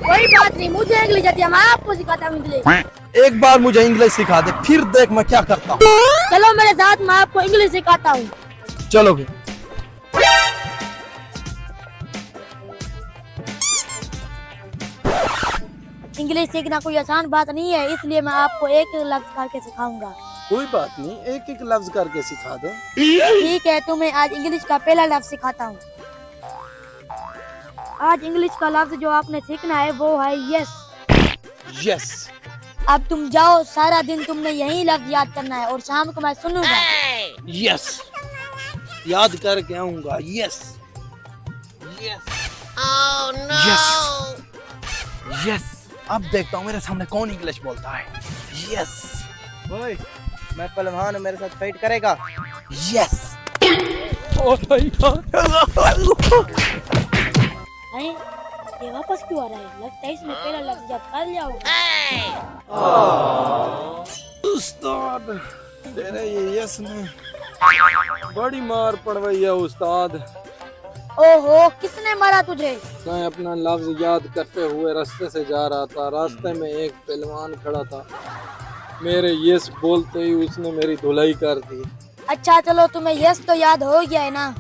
कोई बात नहीं, मुझे इंग्लिश आती है, मैं आपको सिखाता हूँ इंग्लिश। एक बार मुझे इंग्लिश सिखा दे, फिर देख मैं क्या करता हूँ। चलो मेरे साथ, मैं आपको इंग्लिश सिखाता हूँ। चलो भी। इंग्लिश सीखना कोई आसान बात नहीं है, इसलिए मैं आपको एक लफ्ज करके सिखाऊंगा। कोई बात नहीं, एक एक लफ्ज करके सिखा दे। ठीक है, तुम्हें आज इंग्लिश का पहला लफ्ज सिखाता हूँ। आज इंग्लिश का लफ्ज जो आपने सीखना है वो है यस। यस। अब तुम जाओ, सारा दिन तुमने यही लफ्ज याद करना है और शाम को मैं सुनूंगा। यस, याद करके आऊंगा। Yes yes yes yes. अब देखता हूँ मेरे सामने कौन इंग्लिश बोलता है। यस। ओए, मैं पहलवान हूँ, मेरे साथ फाइट करेगा? यस। Oh my God. हैं? ये वापस क्यों आ रहा है? लगता है इसने पहला लफ्ज याद कर लिया होगा। उस्ताद, तेरे ये यस में बड़ी मार पड़ गई है उस्ताद। ओहो, किसने मारा तुझे? मैं अपना लफ्ज याद करते हुए रास्ते से जा रहा था। रास्ते में एक पहलवान खड़ा था। मेरे यस बोलते ही उसने मेरी धुलाई कर दी। अच्छा चलो, तुम्हें यस तो याद हो गया है ना?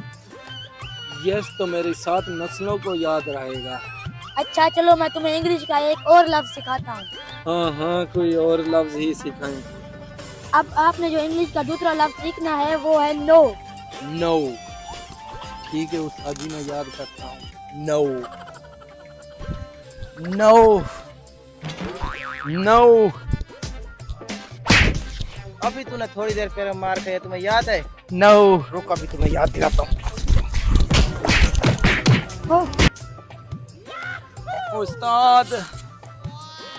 यस तो मेरी 7 नस्लों को याद रहेगा। अच्छा चलो, मैं तुम्हें इंग्लिश का एक और लफ्ज सिखाता हूँ। हाँ हाँ, कोई और लफ्ज ही सिखाएं। अब आपने जो इंग्लिश का दूसरा लफ्ज सीखना है वो है नो। नो। ठीक है उस्ताद जी, मैं याद करता हूँ। No no no. अभी तूने थोड़ी देर पहले मार खाया, तुम्हें याद है? नो। रुक, अभी तुम्हें याद दिलाता हूँ। उस्ताद,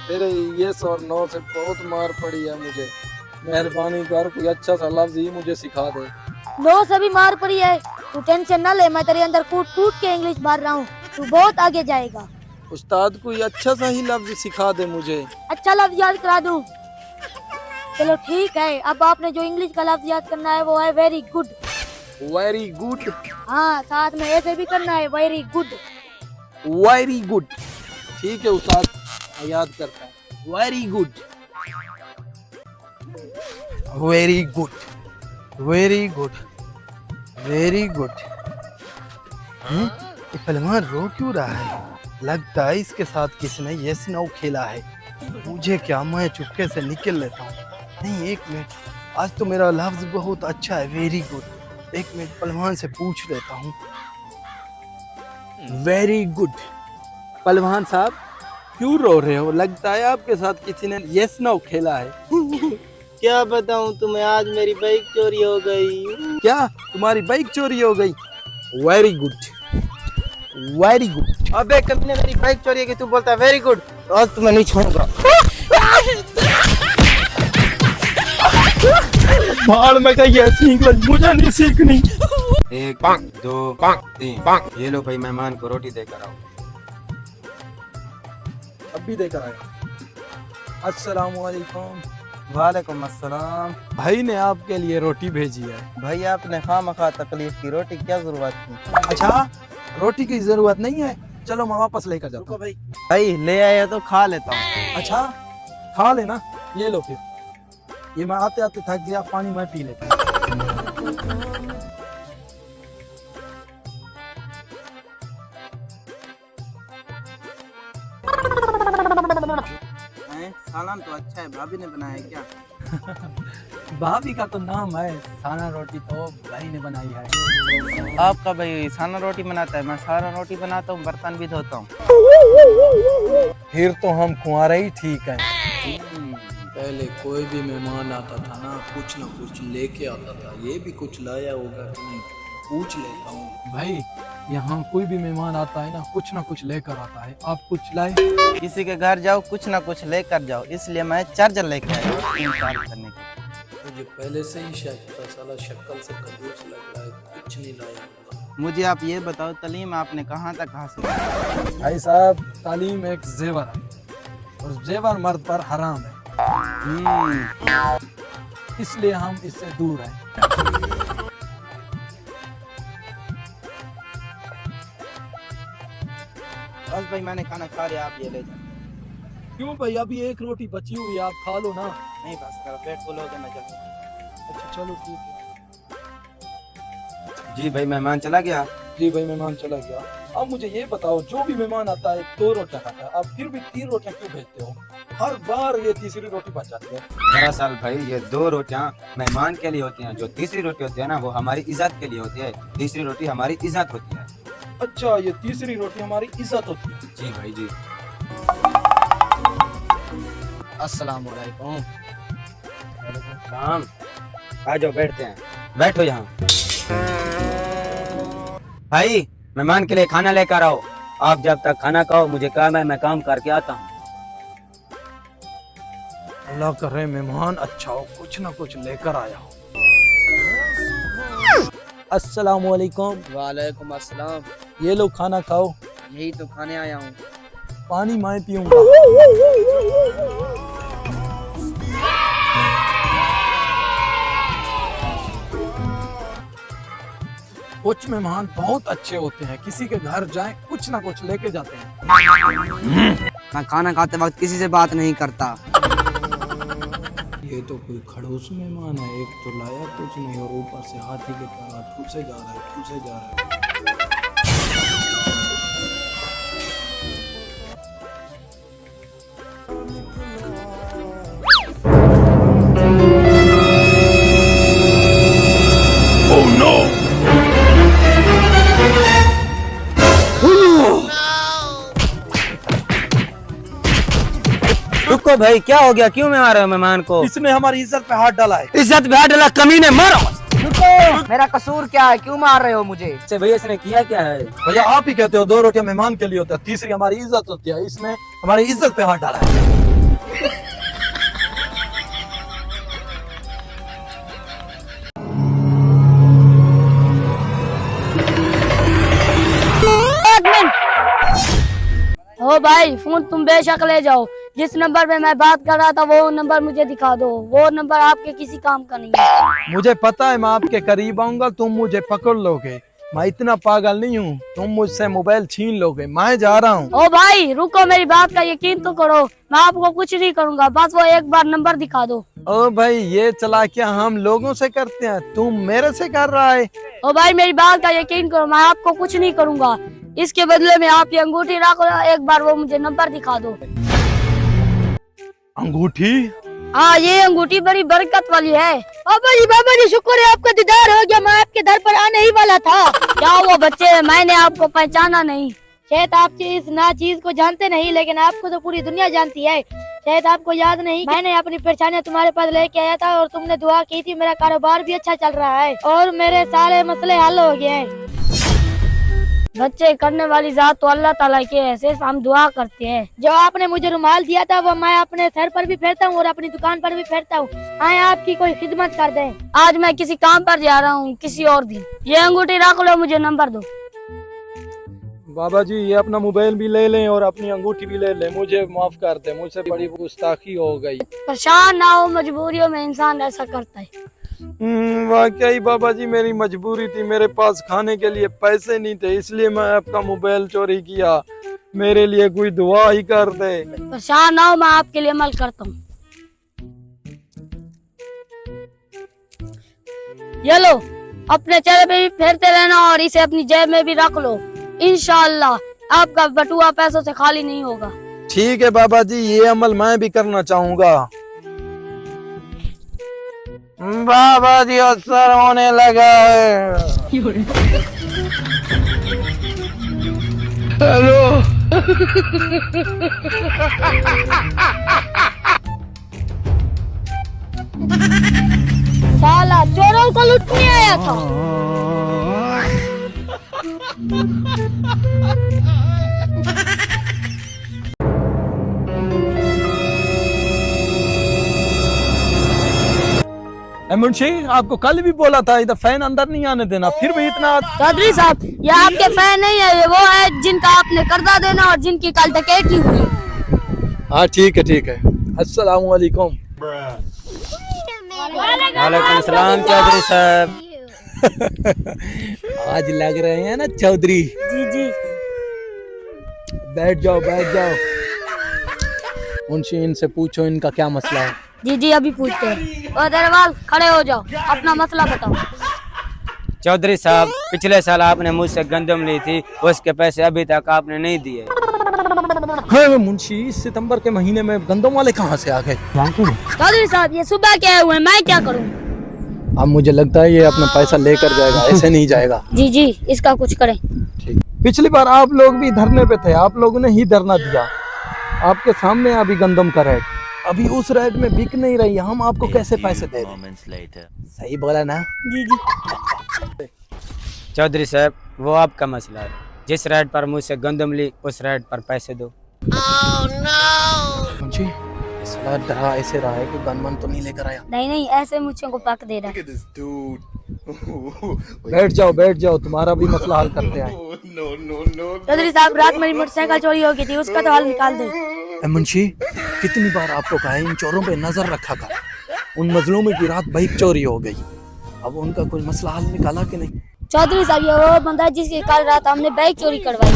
तेरे यस और नो से बहुत मार पड़ी है मुझे। मेहरबानी कर कोई अच्छा सा लफ्ज ही मुझे सिखा दे। नो से भी मार पड़ी है, तू टेंशन ना ले, मैं तेरे अंदर कूट कूट के इंग्लिश भर रहा हूँ, तू बहुत आगे जाएगा। उस्ताद कोई अच्छा सा ही लफ्ज सिखा दे मुझे। अच्छा लफ्ज याद करा दूं? चलो ठीक है, अब आपने जो इंग्लिश का लफ्ज याद करना है वो है वेरी गुड। Very good. हाँ, साथ में ऐसे भी करना है, वेरी गुड। Very good. ठीक है उस्ताद, मैं याद करता हूँ। Very good, very good, very good, very good. ये पहलवान रो क्यों रहा है? लगता है इसके साथ किसी ने यस नो खेला है। मुझे क्या, मैं चुपके से निकल लेता हूँ। नहीं, एक मिनट, आज तो मेरा लफ्ज बहुत अच्छा है, वेरी गुड। एक मिनट, पहलवान से पूछ लेता हूँ। Very good. पहलवान साहब, क्यों रो रहे हो? लगता है आपके साथ किसी ने यस नो खेला है। क्या बताऊं तुम्हें, आज मेरी बाइक चोरी हो गई। क्या तुम्हारी बाइक चोरी हो गई? Very good, very good. अबे कमीने, मेरी बाइक चोरी है कि तू बोलता है वेरी गुड? आज तुम्हें नहीं छोड़ूंगा। भाड़ में कहीं ऐसी इंग्लिश मुझे नहीं सीखनी। 1 2 3। ये लो भाई, मेहमान को रोटी देकर आओ। अभी देकर आया। अस्सलाम वालेकुम। वालेकुम अस्सलाम। भाई ने आपके लिए रोटी भेजी है। भाई आपने खामखा तकलीफ की, रोटी क्या जरूरत थी? अच्छा, रोटी की जरूरत नहीं है, चलो मैं वापस लेकर जाता हूँ। भाई ले आया तो खा लेता हूँ। अच्छा, खा लेना। ये लो फिर, ये मैं आते आते थक गया, पानी मैं पी लेता हूँ। सालन तो अच्छा है, भाभी ने बनाया क्या? भाभी का तो नाम है, साना रोटी तो भाई ने बनाई है। आपका भाई साना रोटी बनाता है, मैं सारा रोटी बनाता हूँ, बर्तन भी धोता हूँ। फिर तो हम कुंवारे ही ठीक है। पहले कोई भी मेहमान आता था ना कुछ लेके आता था। ये भी कुछ लाया होगा कि नहीं, पूछ लेता हूँ। भाई, यहाँ कोई भी मेहमान आता है ना कुछ लेकर आता है। आप कुछ लाए? किसी के घर जाओ कुछ ना कुछ लेकर जाओ, इसलिए मैं चार्जर लेकर आया हूँ चार्ज करने के। मुझे पहले से ही शक था, साला शक्ल से कंजूस लग रहा है, कुछ नहीं लाया होगा। मुझे आप ये बताओ, तालीम आपने कहाँ तक हासिल की? भाई साहब, तालीम एक जेवर है और जेवर मर्द पर हराम है, इसलिए हम इससे दूर हैं। बस भाई मैंने खाना खा लिया, आप ये ले जाओ। क्यों भाई, अभी एक रोटी बची हुई है, आप खा लो ना। नहीं बस करो, पेट फुल हो गया, मैं चलता। अच्छा चलो ठीक है। जी भाई, मेहमान चला गया। जी भाई, मेहमान चला गया। अब मुझे ये बताओ, जो भी मेहमान आता है 2 रोटियां खाता है, आप फिर भी 3 रोटियां क्यों भेजते हो? हर बार ये तीसरी रोटी बच जाती है। दरअसल भाई, ये 2 रोटियां मेहमान के लिए होती हैं, जो तीसरी रोटी होती है ना वो हमारी इज्जत के लिए होती है। तीसरी रोटी हमारी इज्जत होती है। अच्छा, ये तीसरी रोटी हमारी इज्जत होती है। जी भाई जी। अस्सलाम वालेकुम। काम आ जाओ, बैठते हैं। बैठो यहाँ। भाई मेहमान के लिए खाना लेकर आओ। आप जब तक खाना खाओ, मुझे काम है, मैं काम करके आता हूँ। अल्लाह करे मेहमान अच्छा हो, कुछ ना कुछ लेकर आया हो। अस्सलाम वालेकुम। वालेकुम अस्सलाम। ये लो खाना खाओ। यही तो खाने आया हूँ। पानी मैं पीऊंगा। कुछ मेहमान बहुत अच्छे होते हैं, किसी के घर जाएं कुछ ना कुछ लेके जाते हैं। मैं खाना खाते वक्त किसी से बात नहीं करता। ये तो कोई खड़ूस मेहमान है, एक तो लाया कुछ नहीं और ऊपर से हाथी के तरह ठूसे जा रहा है, ठूसे जा रहा है। रुको भाई, क्या हो गया? क्यों में आ रहे हो मेहमान को? इसने हमारी इज्जत पे हाथ डाला है। इज्जत पे हाथ डाला, कमीने, मारो। मेरा कसूर क्या है? क्यों मार रहे हो मुझे? से भैया इसने किया क्या है? भैया आप ही कहते हो 2 रोटियां मेहमान के लिए होता है, तीसरी हमारी इज्जत होती है। इसने हमारी इज्जत पे हाथ डाला है। ओ भाई, फोन तुम बेशक ले जाओ। जिस नंबर पे मैं बात कर रहा था वो नंबर मुझे दिखा दो। वो नंबर आपके किसी काम का नहीं है। मुझे पता है मैं आपके करीब आऊंगा, तुम मुझे पकड़ लोगे। मैं इतना पागल नहीं हूँ, तुम मुझसे मोबाइल छीन लोगे। मैं जा रहा हूँ। ओ भाई रुको, मेरी बात का यकीन तो करो। मैं आपको कुछ नहीं करूंगा, बस वो एक बार नंबर दिखा दो। ओ भाई, ये चालाकियां हम लोगों से करते हैं, तुम मेरे से कर रहा है। ओ भाई मेरी बात का यकीन करो, मैं आपको कुछ नहीं करूंगा। इसके बदले में आप ये अंगूठी रख लो, एक बार वो मुझे नंबर दिखा दो। अंगूठी? हाँ, ये अंगूठी बड़ी बरकत वाली है। बाबा जी शुक्र है आपका दीदार हो गया। मैं आपके दर पर आने ही वाला था। क्या वो बच्चे, मैंने आपको पहचाना नहीं। शायद आपकी इस ना चीज को जानते नहीं, लेकिन आपको तो पूरी दुनिया जानती है। शायद आपको याद नहीं, मैंने अपनी परेशानियां तुम्हारे पास लेके आया था और तुमने दुआ की थी। मेरा कारोबार भी अच्छा चल रहा है और मेरे सारे मसले हल हो गए हैं। बच्चे करने वाली जात तो अल्लाह ताला की है, सिर्फ हम दुआ करते हैं। जो आपने मुझे रुमाल दिया था वो मैं अपने सर पर भी फेरता हूँ और अपनी दुकान पर भी फेरता हूँ। आए आपकी कोई खिदमत कर दें। आज मैं किसी काम पर जा रहा हूँ, किसी और दिन। ये अंगूठी रख लो, मुझे नंबर दो। बाबा जी, ये अपना मोबाइल भी ले लें और अपनी अंगूठी भी ले लें। मुझे माफ कर दे, मुझसे बड़ी गुस्ताखी हो गई। परेशान ना हो, मजबूरियों में इंसान ऐसा करता है। वाकई बाबा जी, मेरी मजबूरी थी। मेरे पास खाने के लिए पैसे नहीं थे, इसलिए मैं आपका मोबाइल चोरी किया। मेरे लिए कोई दुआ ही कर दे। परेशान ना हो, मैं आपके लिए अमल करता हूँ। ये लो, अपने चेहरे पे भी फेरते रहना और इसे अपनी जेब में भी रख लो। इंशाअल्लाह आपका बटुआ पैसों से खाली नहीं होगा। ठीक है बाबा जी, ये अमल मैं भी करना चाहूँगा। बाबा जी, असर होने लगा है। हेलो। साला चोरों को लूटने आया था। मुंशी, आपको कल भी बोला था इधर फैन अंदर नहीं आने देना, फिर भी इतना। चौधरी साहब, ये आपके फैन नहीं है, ये वो है जिनका आपने कर्जा देना और जिनकी कल डकैती हुई। हाँ ठीक है ठीक है। अस्सलाम वालेकुम। वालेकुम सलाम चौधरी साहब। आज लग रहे हैं ना चौधरी। जी जी। बैठ जाओ बैठ जाओ। मुंशी, इनसे पूछो इनका क्या मसला है। जी जी, अभी पूछते हैं। और दरवाल, खड़े हो जाओ, अपना मसला बताओ। चौधरी साहब, पिछले साल आपने मुझसे गंदम ली थी, उसके पैसे अभी तक आपने नहीं दिए। हाँ मुंशी, सितंबर के महीने में गंदम वाले कहाँ से आ गए? चौधरी साहब, ये सुबह के आए हुए हैं, मैं क्या करूं? अब मुझे लगता है ये अपना पैसा लेकर जाएगा, ऐसे नहीं जाएगा। जी जी, इसका कुछ करें। ठीक। पिछली बार आप लोग भी धरने पे थे, आप लोगों ने ही धरना दिया। आपके सामने अभी गंदम का रेट, अभी उस रेट में बिक नहीं रही, हम आपको कैसे पैसे दे दें? सही बोला ना? जी जी। चौधरी साहब वो आपका मसला है, जिस रेट पर मुझसे गंदम ली उस रेट पर पैसे दो। मुझे साला डरा ऐसे रहा है कि गनमन तो नहीं लेकर आया। नहीं नहीं, ऐसे मुझे को पक दे रहा है। बैठ जाओ, तुम्हारा भी मसला हल करते हैं। चौधरी साहब, रात मेरी मोटरसाइकिल चोरी हो गई थी, उसका तो हल निकाल दे। मुंशी, कितनी बार आपको कहा है इन चोरों पे नजर रखा कर। उन मजलूमों की रात बाइक चोरी हो गई, अब उनका कोई मसला हल निकाला कि नहीं? चौधरी साहब, ये वो बंदा है जिसकी कल रात हमने बाइक चोरी करवाई।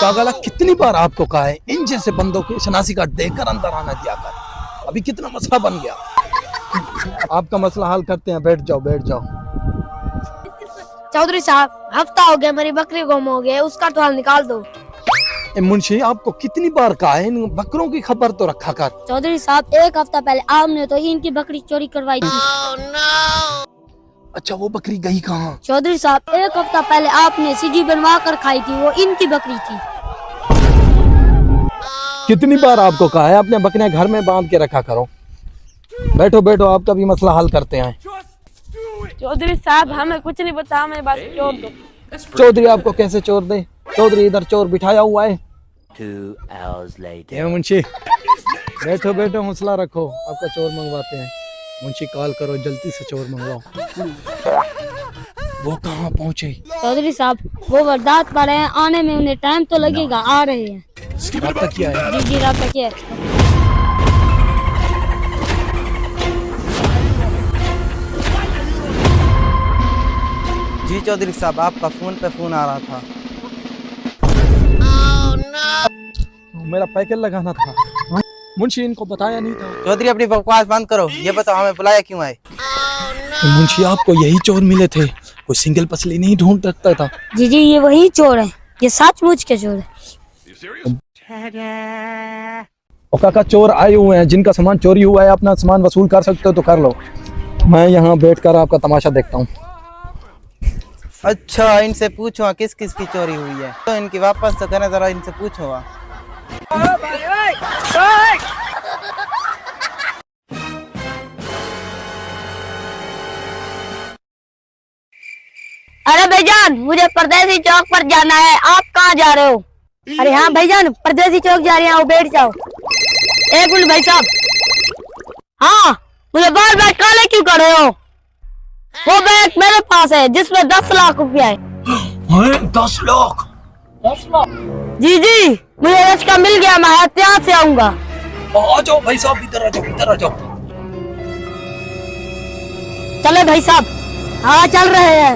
पागला, कितनी बार आपको कहा है इन जैसे बंदों की शनासी कार्ड देकर अंदर आना दिया कर। अभी कितना मसला बन गया। आपका मसला हल करते हैं, बैठ जाओ। चौधरी साहब, हफ्ता हो गया मेरी बकरी गुम हो गई, उसका तो हल निकाल दो। मुंशी, आपको कितनी बार कहा है इन बकरों की खबर तो रखा कर। चौधरी साहब, एक हफ्ता पहले आपने तो इनकी बकरी चोरी करवाई थी। अच्छा, वो बकरी गई कहाँ? चौधरी साहब, एक हफ्ता पहले आपने सीढ़ी बनवा कर खाई थी, वो इनकी बकरी थी। कितनी बार आपको कहा है अपने बकरियां घर में बांध के रखा करो। बैठो, आपका भी मसला हल करते हैं। चौधरी साहब, हमें कुछ नहीं पता, हमें बस चोर दो। चौधरी आपको कैसे चोर दे? चौधरी इधर चोर बिठाया हुआ है। 2 hours later. ये मुंशी, बैठो, हौसला रखो, आपका चोर मंगवाते हैं। मुंशी, कॉल करो, जल्दी से चोर मंगवाओ। वो कहाँ पहुँचे? चौधरी साहब, वो वारदात पर हैं, आने में उन्हें टाइम तो लगेगा, आ रहे हैं। राब्ता किया है? जी, राब्ता किया है। जी चौधरी साहब, आपका फोन पे फोन आ रहा था। मेरा पैकेट लगाना था। मुंशी, इनको बताया नहीं था। चौधरी, अपनी बकवास बंद करो, ये बताओ हमें बुलाया क्यों आए? मुंशी, आपको यही चोर मिले थे, कोई सिंगल पसली नहीं ढूंढ सकता था। जी, ये वही चोर है, ये सचमुच के चोर है। और काका, चोर आए हुए हैं, जिनका सामान चोरी हुआ है, अपना सामान वसूल कर सकते हो तो कर लो, मैं यहाँ बैठकर आपका तमाशा देखता हूँ। अच्छा, इनसे पूछो किस किस की चोरी हुई है, तो इनकी वापस तो करना, जरा इनसे पूछो। अरे भाईजान, मुझे परदेसी चौक पर जाना है, आप कहाँ जा रहे हो? अरे हाँ भाईजान, परदेसी चौक जा रहे हैं, बैठ जाओ। एक मिनट भाई साहब। हाँ, मुझे बार बार काले क्यों कर रहे हो? वो बैग मेरे पास है जिसमें 10 लाख रुपया है। 10 लाख? जी, मुझे इसका मिल गया, मैं एहतियात से आऊंगा। आ जाओ भाई साहब, इधर आ जाओ। चले भाई साहब। हाँ, चल रहे हैं।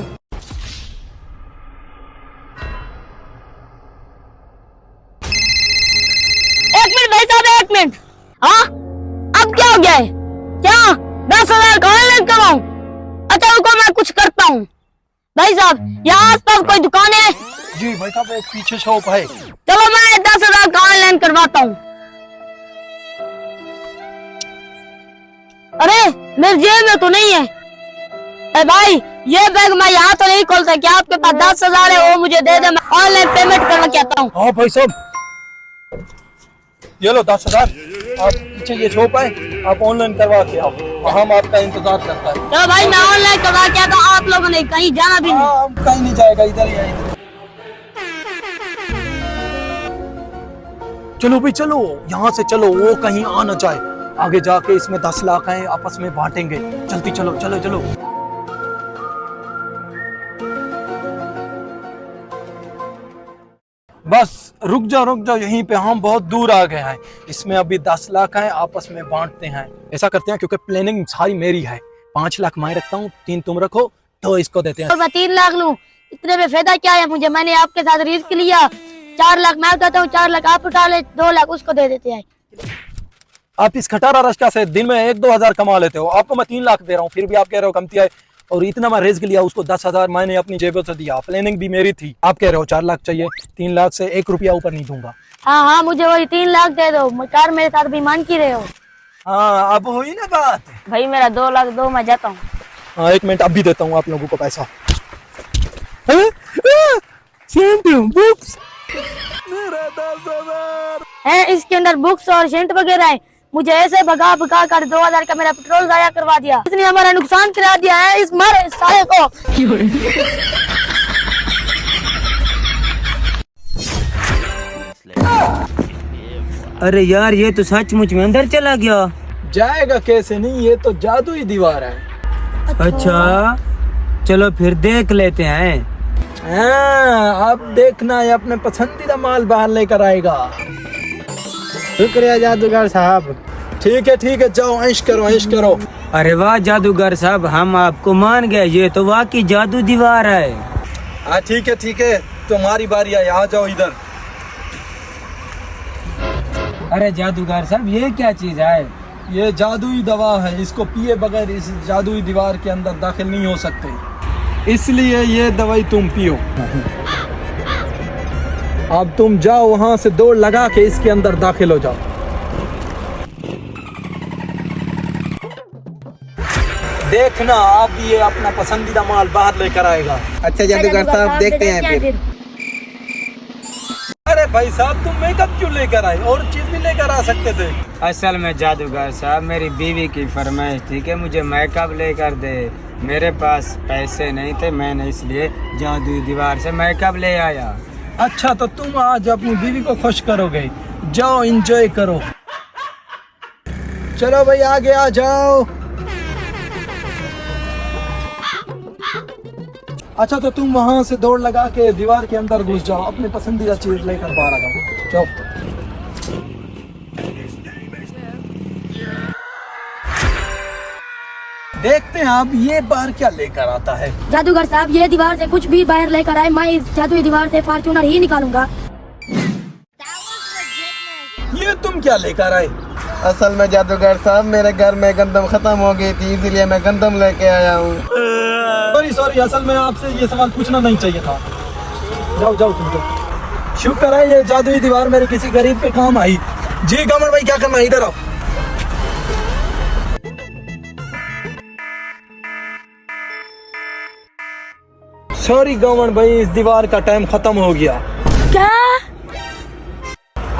एक मिनट भाई साहब, 1 मिनट। हाँ, अब क्या हो गया है? क्या 10,000 का ऑनलाइन कराऊं? अच्छा रुको, मैं कुछ करता हूँ। भाई साहब, यहाँ आसपास कोई दुकान है? जी भाई साहब, एक पीछे शॉप है। चलो मैं 10,000 का ऑनलाइन करवाता हूँ। अरे मेरे जेब में तो नहीं है। अरे भाई, ये बैग मैं यहाँ तो नहीं खोलता, क्या आपके पास 10,000 है? वो मुझे दे दे, मैं ऑनलाइन पेमेंट करवा के आता हूँ। हाँ भाई साहब, ये लो 10,000। आप पीछे ये शॉप है, आप ऑनलाइन करवा के आओ, हम आपका इंतजार करता है। चलो भाई, मैं ऑनलाइन करवा के आता हूँ, आप लोगों ने कहीं जाना भी नहीं। हम कहीं नहीं जाएगा, इधर ही आएंगे। चलो भाई चलो, यहाँ से चलो, वो कहीं आ न जाए। आगे जाके इसमें 10 लाख हैं, आपस में बांटेंगे। जल्दी चलो। बस रुक जाओ, यहीं पे हम बहुत दूर आ गए हैं। इसमें अभी 10 लाख हैं, आपस में बांटते हैं। ऐसा करते हैं, क्योंकि प्लानिंग सारी मेरी है। 5 लाख मैं रखता हूँ, 3 तुम रखो, तो इसको देते हैं। और मैं 3 लाख लूं, इतने में फायदा क्या है मुझे? मैंने आपके साथ रिस्क लिया। 4 लाख मैं उठाता हूँ, 4 लाख आप उठा ले, 2 लाख उसको दे देते हैं। आप इस खटारा रश्का से दिन में 1-2 हजार कमा लेते हो, आपको मैं 3 लाख दे रहा हूँ, फिर भी आप कह रहे हो कमती है। और इतना मैं रिस्क लिया, उसको 10,000 मैंने अपनी जेबों से दिया। प्लानिंग भी मेरी थी। आप कह रहे हो 4 लाख चाहिए, 3 लाख से 1 रुपया ऊपर नहीं दूंगा। हाँ, मुझे वही 3 लाख दे दो। कार मेरे साथ बेईमान की रहे हो। हाँ, अब हुई ना बात। भाई मेरा 2 लाख दो, मैं जाता हूँ। हाँ, 1 मिनट, अब भी देता हूँ आप लोगों को पैसा। है इसके अंदर बुक्स और सेंट वगैरह है। मुझे ऐसे भगा भगा कर 2000 का मेरा पेट्रोल जाया करवा दिया। इसने हमारा नुकसान करा दिया है इस मारे साले को। अरे यार ये तो सचमुच में अंदर चला गया। जाएगा कैसे नहीं, ये तो जादुई दीवार है। अच्छा चलो फिर देख लेते हैं। हाँ, अब देखना ये अपने पसंदीदा माल बाहर लेकर आएगा। शुक्रिया जादूगर साहब। ठीक है जाओ ऐश करो ऐश करो। अरे वाह जादूगर साहब, हम आपको मान गए, ये तो वाकई जादू दीवार है। हाँ ठीक है तुम्हारी बारी आई, आ जाओ इधर। अरे जादूगर साहब ये क्या चीज है? ये जादुई दवा है, इसको पिए बगैर इस जादुई दीवार के अंदर दाखिल नहीं हो सकते, इसलिए ये दवाई तुम पियो। अब तुम जाओ वहां से दौड़ लगा के इसके अंदर दाखिल हो जाओ। देखना अब ये अपना पसंदीदा माल बाहर लेकर आएगा। अच्छा जादूगर साहब देखते हैं फिर। अरे भाई साहब तुम मेकअप क्यों लेकर आए, और चीज भी लेकर आ सकते थे। असल में जादूगर साहब मेरी बीवी की फरमाइश थी कि मुझे मेकअप लेकर दे। मेरे पास पैसे नहीं थे, मैंने इसलिए जादुई दीवार से मेकअप ले आया। अच्छा तो तुम आज अपनी बीवी को खुश करोगे, जाओ एंजॉय करो। चलो भाई आगे आ जाओ। अच्छा तो तुम वहां से दौड़ लगा के दीवार के अंदर घुस जाओ, अपनी पसंदीदा चीज लेकर बाहर आ जाओ। जाओ। देखते हैं अब ये बाहर क्या लेकर आता है। जादूगर साहब ये दीवार से कुछ भी बाहर लेकर आए, मैं इस जादुई दीवार से फॉर्च्यूनर ही निकालूंगा। ये तुम क्या लेकर आए? असल में जादूगर साहब मेरे घर में गंदम खत्म हो गई थी, इसीलिए मैं गंदम लेके आया हूँ। सॉरी असल में आपसे ये सवाल पूछना नहीं चाहिए था। जाओ तुम तो। शुक्र है ये जादुई दीवार मेरे किसी गरीब के काम आई। जी गमन भाई क्या करना है, इधर आओ। सॉरी गमन भाई इस दीवार का टाइम खत्म हो गया। क्या?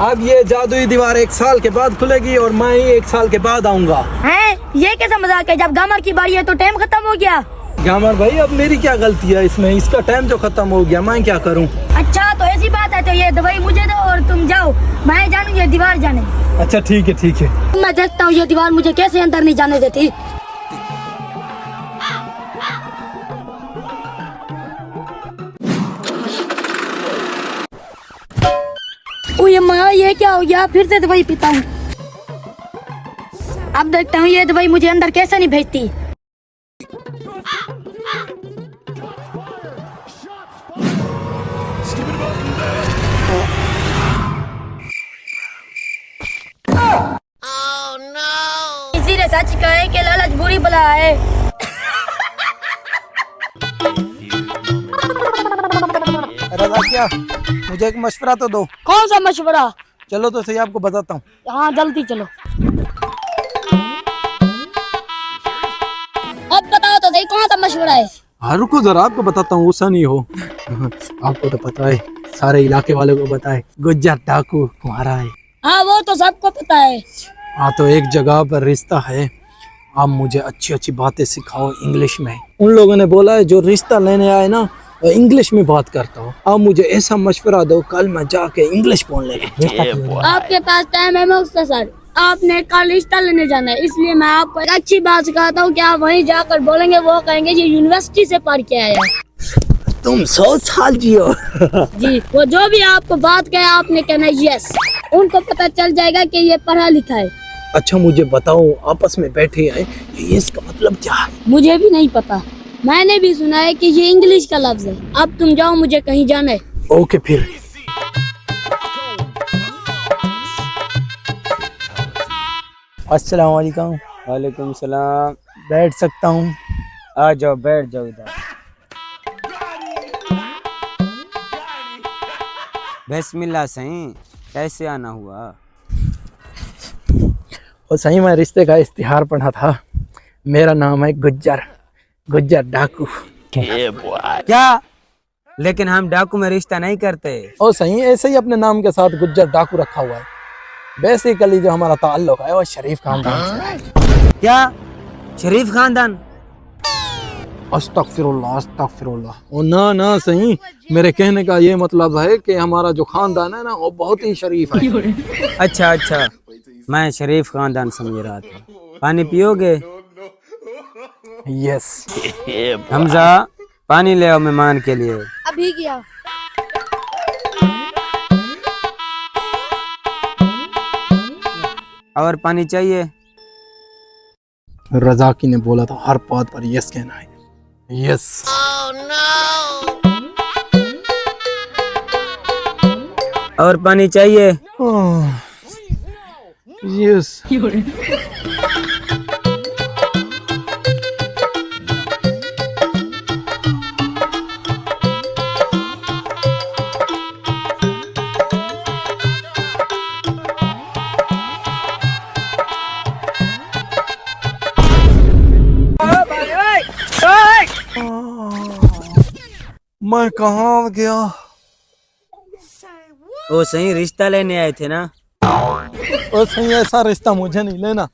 अब ये जादुई दीवार 1 साल के बाद खुलेगी और मैं ही 1 साल के बाद आऊंगा। है ये कैसा मजाक है, जब गामर की बारी है तो टाइम खत्म हो गया। गामर भाई अब मेरी क्या गलती है इसमें, इसका टाइम जो खत्म हो गया मैं क्या करूं। अच्छा तो ऐसी बात है, तो ये दवाई मुझे दो और तुम जाओ, मैं जानू ये दीवार जाने। अच्छा ठीक है। मैं देखता हूँ ये दीवार मुझे कैसे अंदर नहीं जाने देती। ओए माँ ये क्या हो गया, फिर से दवाई पीता हूँ। अब देखता हूँ ये दवाई मुझे अंदर कैसे नहीं भेजती। किसी ने सच कहा है कि लालच बुरी बला है। रजा क्या, मुझे एक मशवरा तो दो। कौन सा मशवरा? चलो तो सही आपको बताता हूँ। हाँ जल्दी चलो। अब बताओ तो सही कौन सा मशवरा है? हाँ रुको जरा आपको बताता हूँ, गुस्सा नहीं हो। आपको तो पता है, सारे इलाके वालों को पता है गुज्जर डाकू तुम्हारा है। हाँ वो तो सबको पता है। हाँ तो एक जगह पर रिश्ता है, आप मुझे अच्छी अच्छी बातें सिखाओ इंग्लिश में। उन लोगों ने बोला है जो रिश्ता लेने आए ना इंग्लिश में बात करता हो। आप मुझे ऐसा मशवरा दो, कल मैं जाके इंग्लिश बोल लेगा। आपके पास टाइम है मुख्तसर, आपने कल रिश्ता लेने जाना है, इसलिए मैं आपको एक अच्छी बात सिखाता हूँ कि आप वहीं जाकर बोलेंगे, वो कहेंगे ये यूनिवर्सिटी से पढ़ के आया है। तुम 100 साल जियो। जी वो जो भी आपको बात कहे आपने कहना यस, उनको पता चल जाएगा कि ये पढ़ा लिखा है। अच्छा मुझे बताओ, आपस में बैठे हैं ये इसका मतलब क्या है? मुझे भी नहीं पता, मैंने भी सुना है कि ये इंग्लिश का लफ्ज है। अब तुम जाओ, मुझे कहीं जाना है। ओके फिर। अस्सलाम वालेकुम। वालेकुम सलाम। बैठ सकता हूँ? आ जाओ बैठ जाओ इधर। बिस्मिल्लाह सही, कैसे आना हुआ? और सही मैं रिश्ते का इश्तिहार पढ़ा था, मेरा नाम है गुज्जर डाकू। क्या लेकिन हम डाकू में रिश्ता नहीं करते। और सही ऐसे ही अपने नाम के साथ गुज्जर डाकू रखा हुआ है। बेसिकली जो हमारा ताल्लुक है वो शरीफ खानदान से है। क्या शरीफ खानदान? अस्तगफिरुल्लाह अस्तगफिरुल्लाह। ओ ना ना सही, मेरे कहने का ये मतलब है कि हमारा जो खानदान है ना वो बहुत ही शरीफ है। अच्छा अच्छा, मैं शरीफ खानदान समझ रहा था। पानी पियोगे? यस। हमजा पानी ले आओ मेहमान के लिए। अभी गया। और पानी चाहिए? रजाकी ने बोला था हर बात पर यस कहना है। यस। और पानी चाहिए? यस। मैं कहाँ गया? वो सही रिश्ता लेने आए थे ना? और सही ऐसा रिश्ता मुझे नहीं लेना।